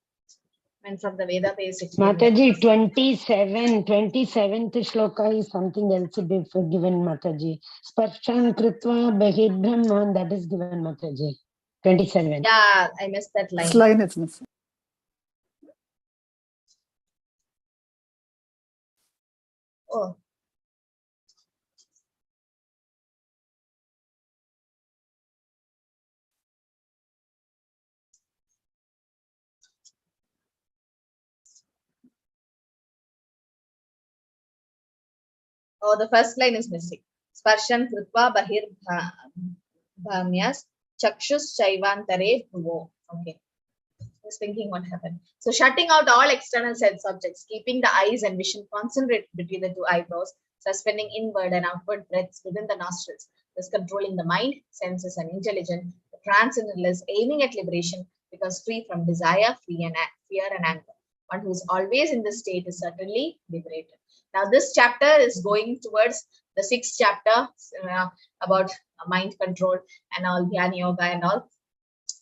And from the Veda page 16.
Mataji, 27th shloka is something else given, Mataji. Sparshan kritva bahid brahman, that is given, Mataji. 27.
Yeah, I missed that line.
This line is missing.
Oh. Oh, the first line is missing. Sparshan kritva bahir bhamyas Chakshus Chaivantare Bhuvo. Okay. Just thinking what happened. So shutting out all external sense objects, keeping the eyes and vision concentrated between the two eyebrows, suspending inward and outward breaths within the nostrils, thus controlling the mind, senses, and intelligence. The transcendentalist aiming at liberation becomes free from desire, fear, and anger. One who is always in this state is certainly liberated. Now, this chapter is going towards the 6th chapter about mind control and all, Dhyana Yoga and all.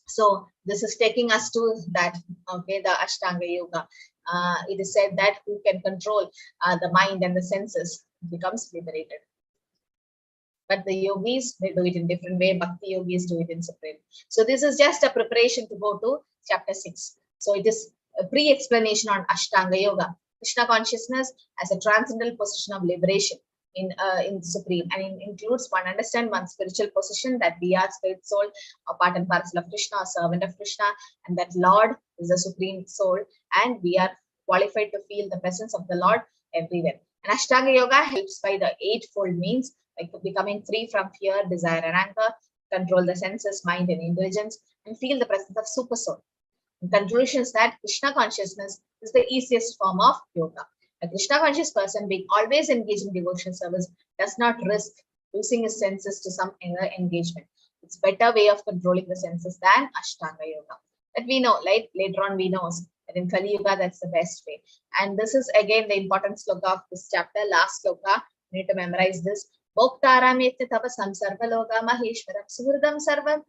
So this is taking us to that, okay, the Ashtanga Yoga. It is said that who can control the mind and the senses becomes liberated. But the yogis, they do it in different way. Bhakti yogis do it in separate. So this is just a preparation to go to chapter 6. So it is a pre-explanation on Ashtanga Yoga. Krishna consciousness as a transcendental position of liberation in Supreme, and it includes one understand one's spiritual position, that we are spirit soul, or part and parcel of Krishna, or servant of Krishna, and that Lord is the Supreme Soul, and we are qualified to feel the presence of the Lord everywhere. And Ashtanga Yoga helps by the 8-fold means, like becoming free from fear, desire, and anger, control the senses, mind, and intelligence, and feel the presence of Super Soul. In conclusion is that Krishna consciousness is the easiest form of yoga. A Krishna conscious person being always engaged in devotional service does not risk losing his senses to some inner engagement. It's a better way of controlling the senses than Ashtanga Yoga. That we know, like later on we know that in Kali Yuga that's the best way. And this is again the important sloka of this chapter, last sloka. You need to memorize this. Bhoktaram tapasam sarvaloka maheshwaram suhridam sarvam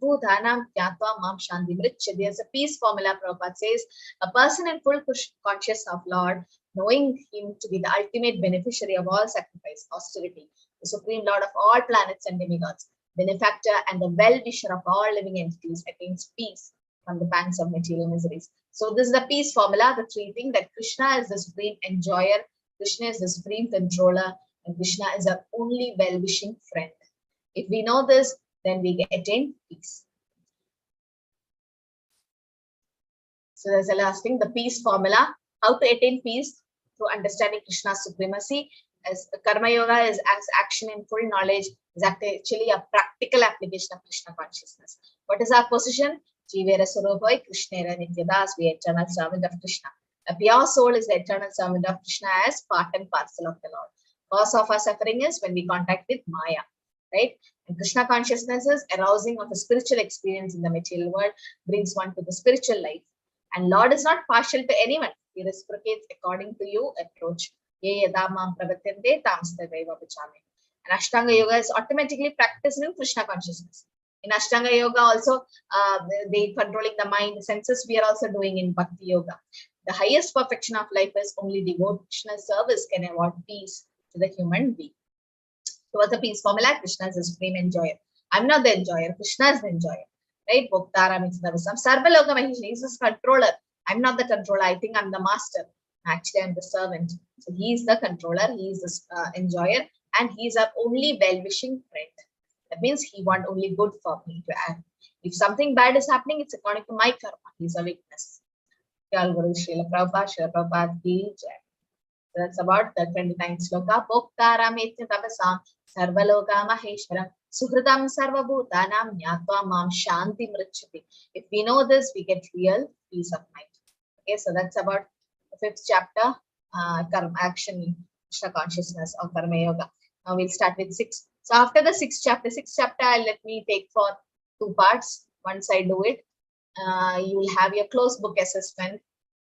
bhutanam kyatva mam shanti mricha. There's a peace formula. Prabhupada says, a person in full conscious of Lord, knowing him to be the ultimate beneficiary of all sacrifice, austerity, the supreme Lord of all planets and demigods, benefactor and the well-wisher of all living entities, attains peace from the pangs of material miseries. So this is the peace formula, the 3 things, that Krishna is the supreme enjoyer, Krishna is the supreme controller, and Krishna is our only well-wishing friend. If we know this, then we attain peace. So there's the last thing, the peace formula. How to attain peace? Through understanding Krishna's supremacy. As Karma Yoga is as action in full knowledge, is actually a practical application of Krishna consciousness. What is our position? Jivera Surabhoi, Krishnera Nityadas, we are eternal servant of Krishna. A pure soul is the eternal servant of Krishna as part and parcel of the Lord. Cause of our suffering is when we contact with Maya, right? And Krishna consciousness is arousing of a spiritual experience in the material world, brings one to the spiritual life. And Lord is not partial to anyone. He reciprocates according to your approach. And Ashtanga Yoga is automatically practiced in Krishna consciousness. In Ashtanga Yoga also, they controlling the mind, the senses, we are also doing in Bhakti Yoga. The highest perfection of life is only devotional service can award peace to the human being. So what's the peace formula? Krishna is the supreme enjoyer. I'm not the enjoyer. Krishna is the enjoyer. Right? Bhoktara means Sarvaloka Mahesh. He's his controller. I'm not the controller. I think I'm the master. Actually, I'm the servant. So he is the controller. He is the enjoyer, and he is our only well-wishing friend. That means he wants only good for me to act. If something bad is happening, it's according to my karma. He's a witness. So that's about the 29th sloka. Bhoktaram etya tapasam sarvaloka maheshwaram suhridam sarvabhutanam nyatva mam shanti mrichati. If we know this, we get real peace of mind. Okay, so that's about the 5th chapter, karma action, Krishna consciousness or karma yoga. Now we'll start with 6. So after the 6th chapter, let me take for 2 parts. Once I do it, you will have your closed book assessment.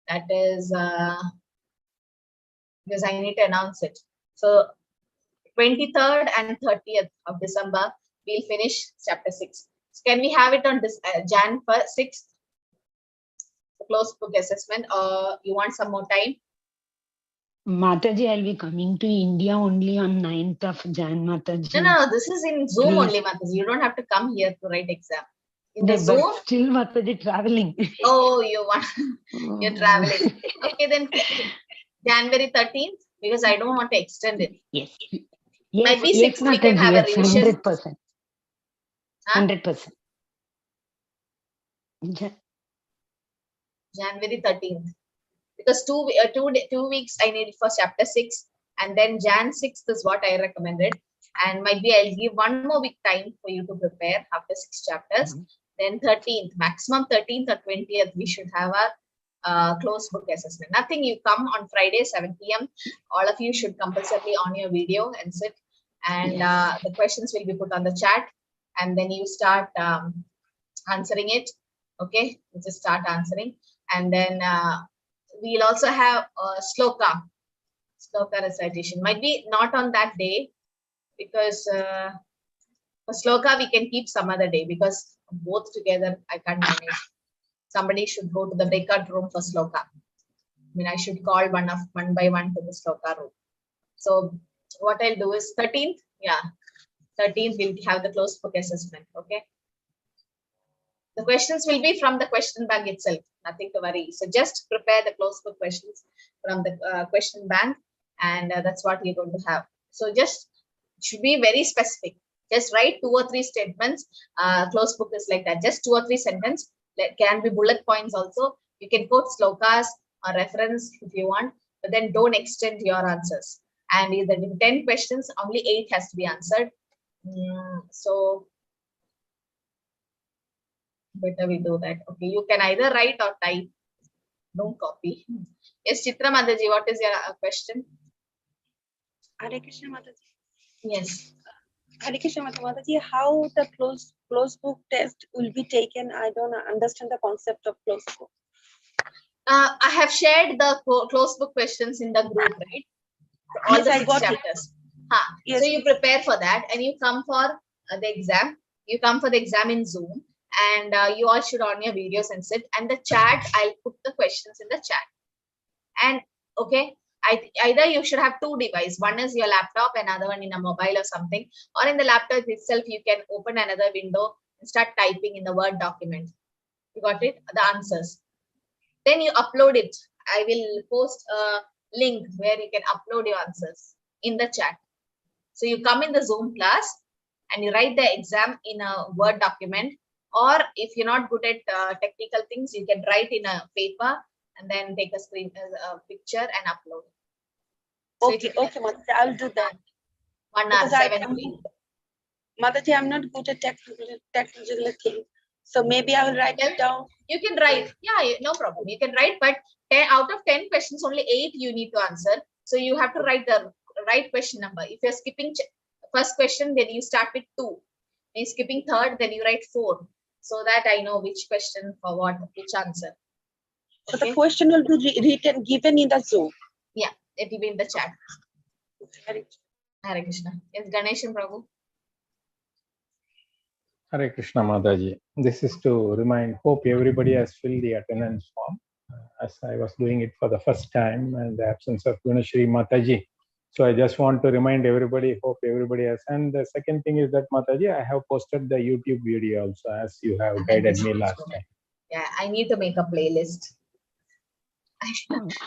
That is because I need to announce it. So 23rd and 30th of December, we'll finish chapter 6. So can we have it on this Jan 6th? The closed book assessment, or you want some more time?
Mataji, I'll be coming to India only on 9th of Jan, Mataji.
No, this is in Zoom only, Mataji. You don't have to come here to write exam. In the
Zoom?
Zoom?
Still, Mataji, traveling.
Oh, you're traveling. Okay, then January 13th, because I don't want to extend it.
Yes.
Might be 6, we can have a revision.
100%. 100%.
January 13th. Because 2 weeks I need for chapter 6, and then Jan 6th is what I recommended. And might be I'll give 1 more week time for you to prepare after 6 chapters. Then 13th, maximum 13th or 20th, we should have our closed book assessment. Nothing, you come on Friday, 7 p.m. All of you should compulsorily on your video and sit. And the questions will be put on the chat. And then you start answering it. Okay, you just start answering. And then we'll also have sloka recitation. Might be not on that day, because for sloka we can keep some other day, because both together I can't manage. Somebody should go to the breakout room for sloka. I mean, I should call one by one to the sloka room. So what I'll do is 13th, 13th we'll have the closed book assessment. Okay. The questions will be from the question bank itself. Nothing to worry. So just prepare the closed book questions from the question bank, and that's what you're going to have. So just should be very specific. Just write 2 or 3 statements. Closed book is like that. Just 2 or 3 sentences. That can be bullet points also. You can quote slokas or reference if you want, but then don't extend your answers. And either in 10 questions, only 8 has to be answered. So better we do that. Okay, you can either write or type. Don't copy. Yes, Chitra Mataji, what is your question?
Hare Krishna Mataji.
Yes.
Hare Krishna Mataji, how the closed book test will be taken? I don't understand the concept of closed book.
I have shared the closed book questions in the group, right? All
yes,
the
I
6
got
chapters.
Yes.
So you prepare for that and you come for the exam. You come for the exam in Zoom, and you all should on your videos and sit. And the chat, I'll put the questions in the chat. And okay, either you should have 2 devices. One is your laptop, another one in a mobile or something. Or in the laptop itself, you can open another window and start typing in the Word document. You got it? The answers. Then you upload it. I will post a link where you can upload your answers in the chat. So you come in the Zoom class and you write the exam in a Word document. Or if you're not good at technical things, you can write in a paper and then take a picture and upload. So
okay, Mataji, I'll do that.
1 hour, 7
Mataji, I'm not good at technical things. So maybe I will write it down.
You can write. Yeah, no problem. You can write, but out of 10 questions, only 8 you need to answer. So you have to write the right question number. If you're skipping first question, then you start with 2. If you're skipping third, then you write 4. So that I know which question for what, which answer.
So the question will be given in the Zoom.
Yeah, it will be in the chat. Hare Krishna. Yes, Ganeshan Prabhu.
Hare Krishna Mataji. This is to remind, hope everybody has filled the attendance form, as I was doing it for the first time in the absence of Gunashri Mataji. So I just want to remind everybody, hope everybody has. And the second thing is that Mataji, I have posted the YouTube video also, as you have guided me last time.
Yeah, I need to make a playlist.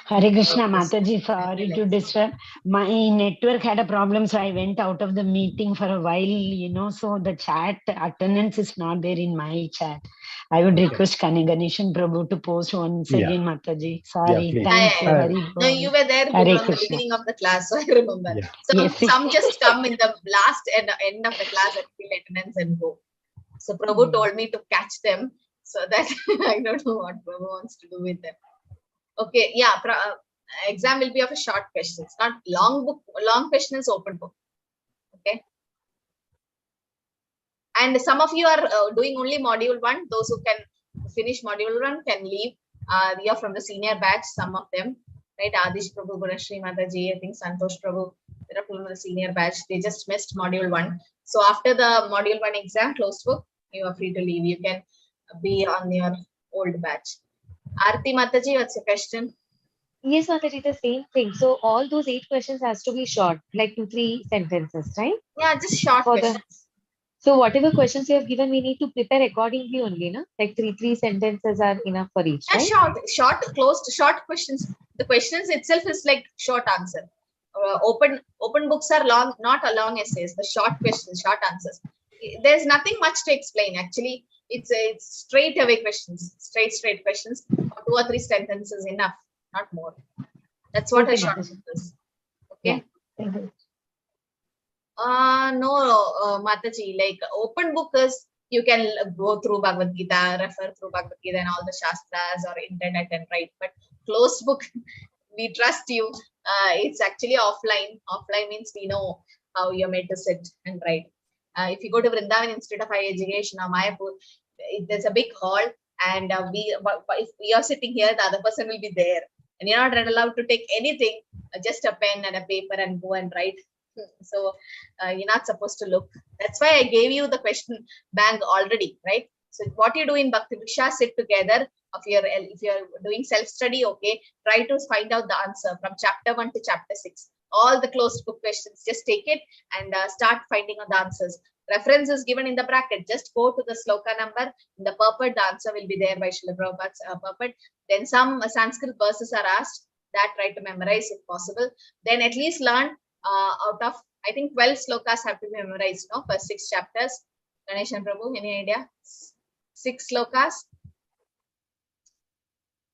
Hare Krishna Mataji, sorry to disturb. My network had a problem, so I went out of the meeting for a while, so the chat attendance is not there in my chat. I would request Ganeshan Prabhu to post once again, Mataji. Sorry. Thank you.
No, you were there from the beginning of the class, so I remember. So some just come in the last end of the class and fill attendance and go. So Prabhu told me to catch them, so that I don't know what Prabhu wants to do with them. Okay, yeah, exam will be of a short questions, not long book. Long question is open book. Okay. And some of you are doing only module 1. Those who can finish module 1 can leave. We are from the senior batch, some of them, right? Adish Prabhu, Gunashri Mataji, I think Santosh Prabhu, they're from the senior batch. They just missed module 1. So after the module 1 exam, closed book, you are free to leave. You can be on your old batch. Aarti Mataji, what's your question?
Yes, Mataji, the same thing. So all those 8 questions has to be short, like 2-3 sentences, right?
Yeah, just short questions.
So whatever questions you have given, we need to prepare accordingly only, no? Like 3 sentences are enough for each, right?
Short, closed, short questions. The questions itself is like short answer. Open books are long, not a long essays. The short questions, short answers. There's nothing much to explain. Actually, it's straight away questions, straight questions. 2 or 3 sentences enough, not more. That's what a short answer is. Okay. No, Mataji, like open book is you can go through Bhagavad Gita, refer through Bhagavad Gita and all the Shastras or internet and write. But closed book, we trust you. It's actually offline. Offline means we know how you're made to sit and write. If you go to Vrindavan Institute of Higher Education or Mayapur, there's a big hall, and if we are sitting here, the other person will be there, and you're not allowed to take anything, just a pen and a paper and go and write. So you're not supposed to look. That's why I gave you the question bank already, right? So what you do in Bhakti Vriksha, sit together. If you're doing self-study, okay, try to find out the answer from chapter 1 to chapter 6. All the closed book questions, just take it and start finding out the answers. Reference is given in the bracket. Just go to the sloka number. In the purport, the answer will be there by Srila Prabhupada's purport. Then some Sanskrit verses are asked. That try to memorize if possible. Then at least learn out of, I think 12 slokas have to be memorized, no? For 6 chapters. Ganesh and Prabhu, any idea? 6 slokas?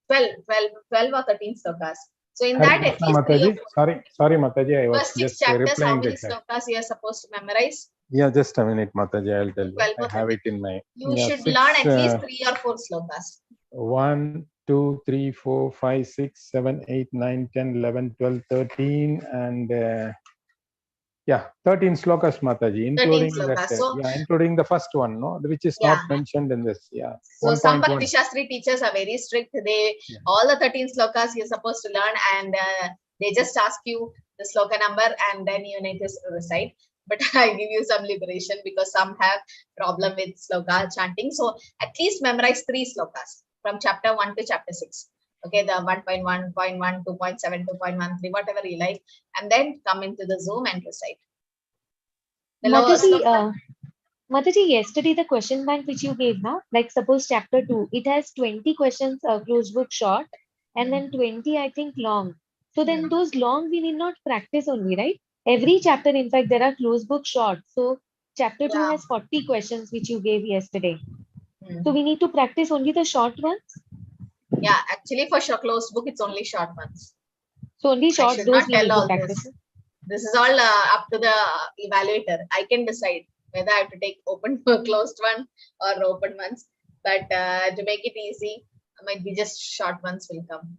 12 or 13 slokas. So in that, at least
Mataji, sorry, Mataji, I was
first 6
just
chapters,
replying
how many
to that.
slokas you are supposed to memorize?
Yeah, just a minute, Mataji, I'll tell you.
12 or
I have it in my.
You should learn at least 3 or 4 slokas.
1, 2, 3, 4, 5, 6, 7, 8, 9, 10, 11, 12, 13, and 13 slokas, Mataji, including
slokas. So,
including the first one, no, which is not mentioned in this. Yeah.
So some Bhakti Shastri teachers are very strict. All the 13 slokas you're supposed to learn, and they just ask you the sloka number and then you need to recite. But I give you some liberation because some have problem with sloka chanting. So at least memorize 3 slokas from chapter 1 to chapter 6. Okay, the 1.1, 0.1, 2.7, 2.13, whatever you like, and then come into the Zoom and recite.
Mataji, yesterday the question bank which you gave, na, like suppose chapter 2, it has 20 questions closed book short, and then 20 I think long. So then those long we need not practice only, right? Every chapter, in fact, there are closed book short. So chapter 2 has 40 questions which you gave yesterday. So we need to practice only the short ones.
Yeah, actually for closed book, it's only short ones.
So only short those we need to practice.
This is all up to the evaluator. I can decide whether I have to take open closed one or open ones. But to make it easy, might be just short ones will come.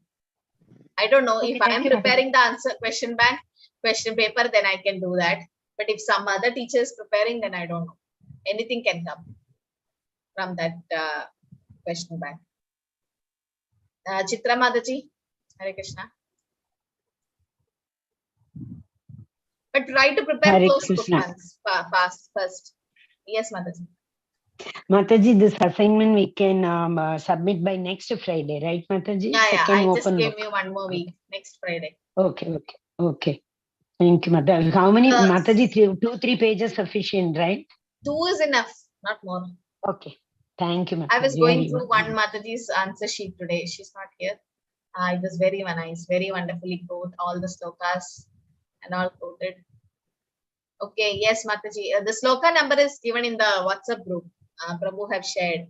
I don't know. If I am preparing the answer question bank, question paper, then I can do that. But if some other teacher is preparing, then I don't know. Anything can come from that question bank. Chitra Mataji, Hare Krishna. But try to prepare close book ones first. Yes, Mataji.
Mataji, this assignment we can submit by next Friday, right, Mataji?
Yeah. I just gave you one more week, next Friday.
Okay. Thank you, Mataji. How many, Mataji? 2-3 pages sufficient, right? 2
is enough, not more.
Okay. Thank you, Mataji.
I was going through one Mataji's answer sheet today. She's not here. It was very nice, very wonderfully quoted, all the slokas and all quoted. Okay, yes, Mataji. The sloka number is given in the WhatsApp group. Prabhu have shared.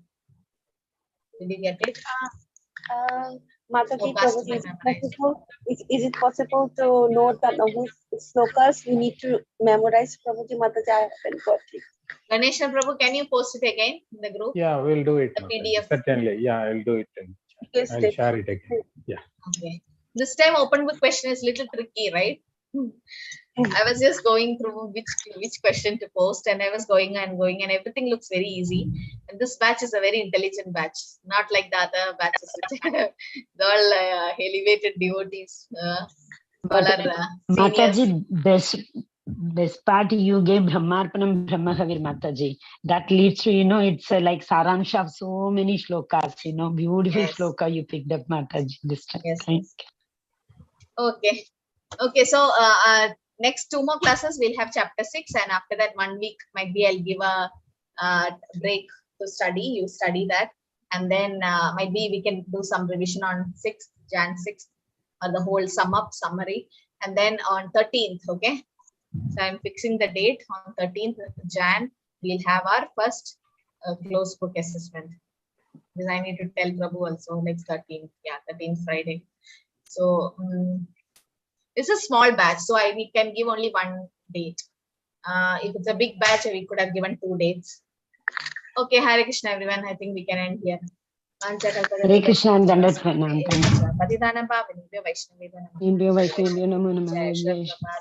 Did you get it?
Mataji, is it possible to note that which slokas we need to memorize? Prabhuji, Mataji, I haven't got it.
Ganesh and Prabhu, can you post it again in the group?
Yeah, we'll do it.
The PDF.
Certainly, yeah, I'll do it. I'll share it again. Yeah.
Okay. This time open book question is little tricky, right? I was just going through which question to post, and I was going, and everything looks very easy. And this batch is a very intelligent batch, not like the other batches, which all elevated devotees.
Mataji, best part you gave Brahmarpanam Brahmahavir, Mataji. That leads to, it's like Saramsha of so many slokas, beautiful sloka you picked up, Mataji, this time.
Yes. Thank you. Okay, so next 2 more classes we'll have chapter 6, and after that 1 week might be I'll give a break to study. You study that, and then might be we can do some revision on 6th Jan 6th, or the whole summary, and then on 13th. Okay, so I'm fixing the date on 13th Jan. We'll have our first closed book assessment. Because I need to tell Prabhu also next 13th. Yeah, 13th Friday. So. It's a small batch, so we can give only one date. If it's a big batch, we could have given 2 dates. Okay, Hare Krishna, everyone. I think we can end here.
Hare Krishna and Dandat Pranam.
Patitanam Pavanebhyo Vaishnavebhyo Namaha.
Namo Namo.
Jai Shri
Jai
Prabhupada.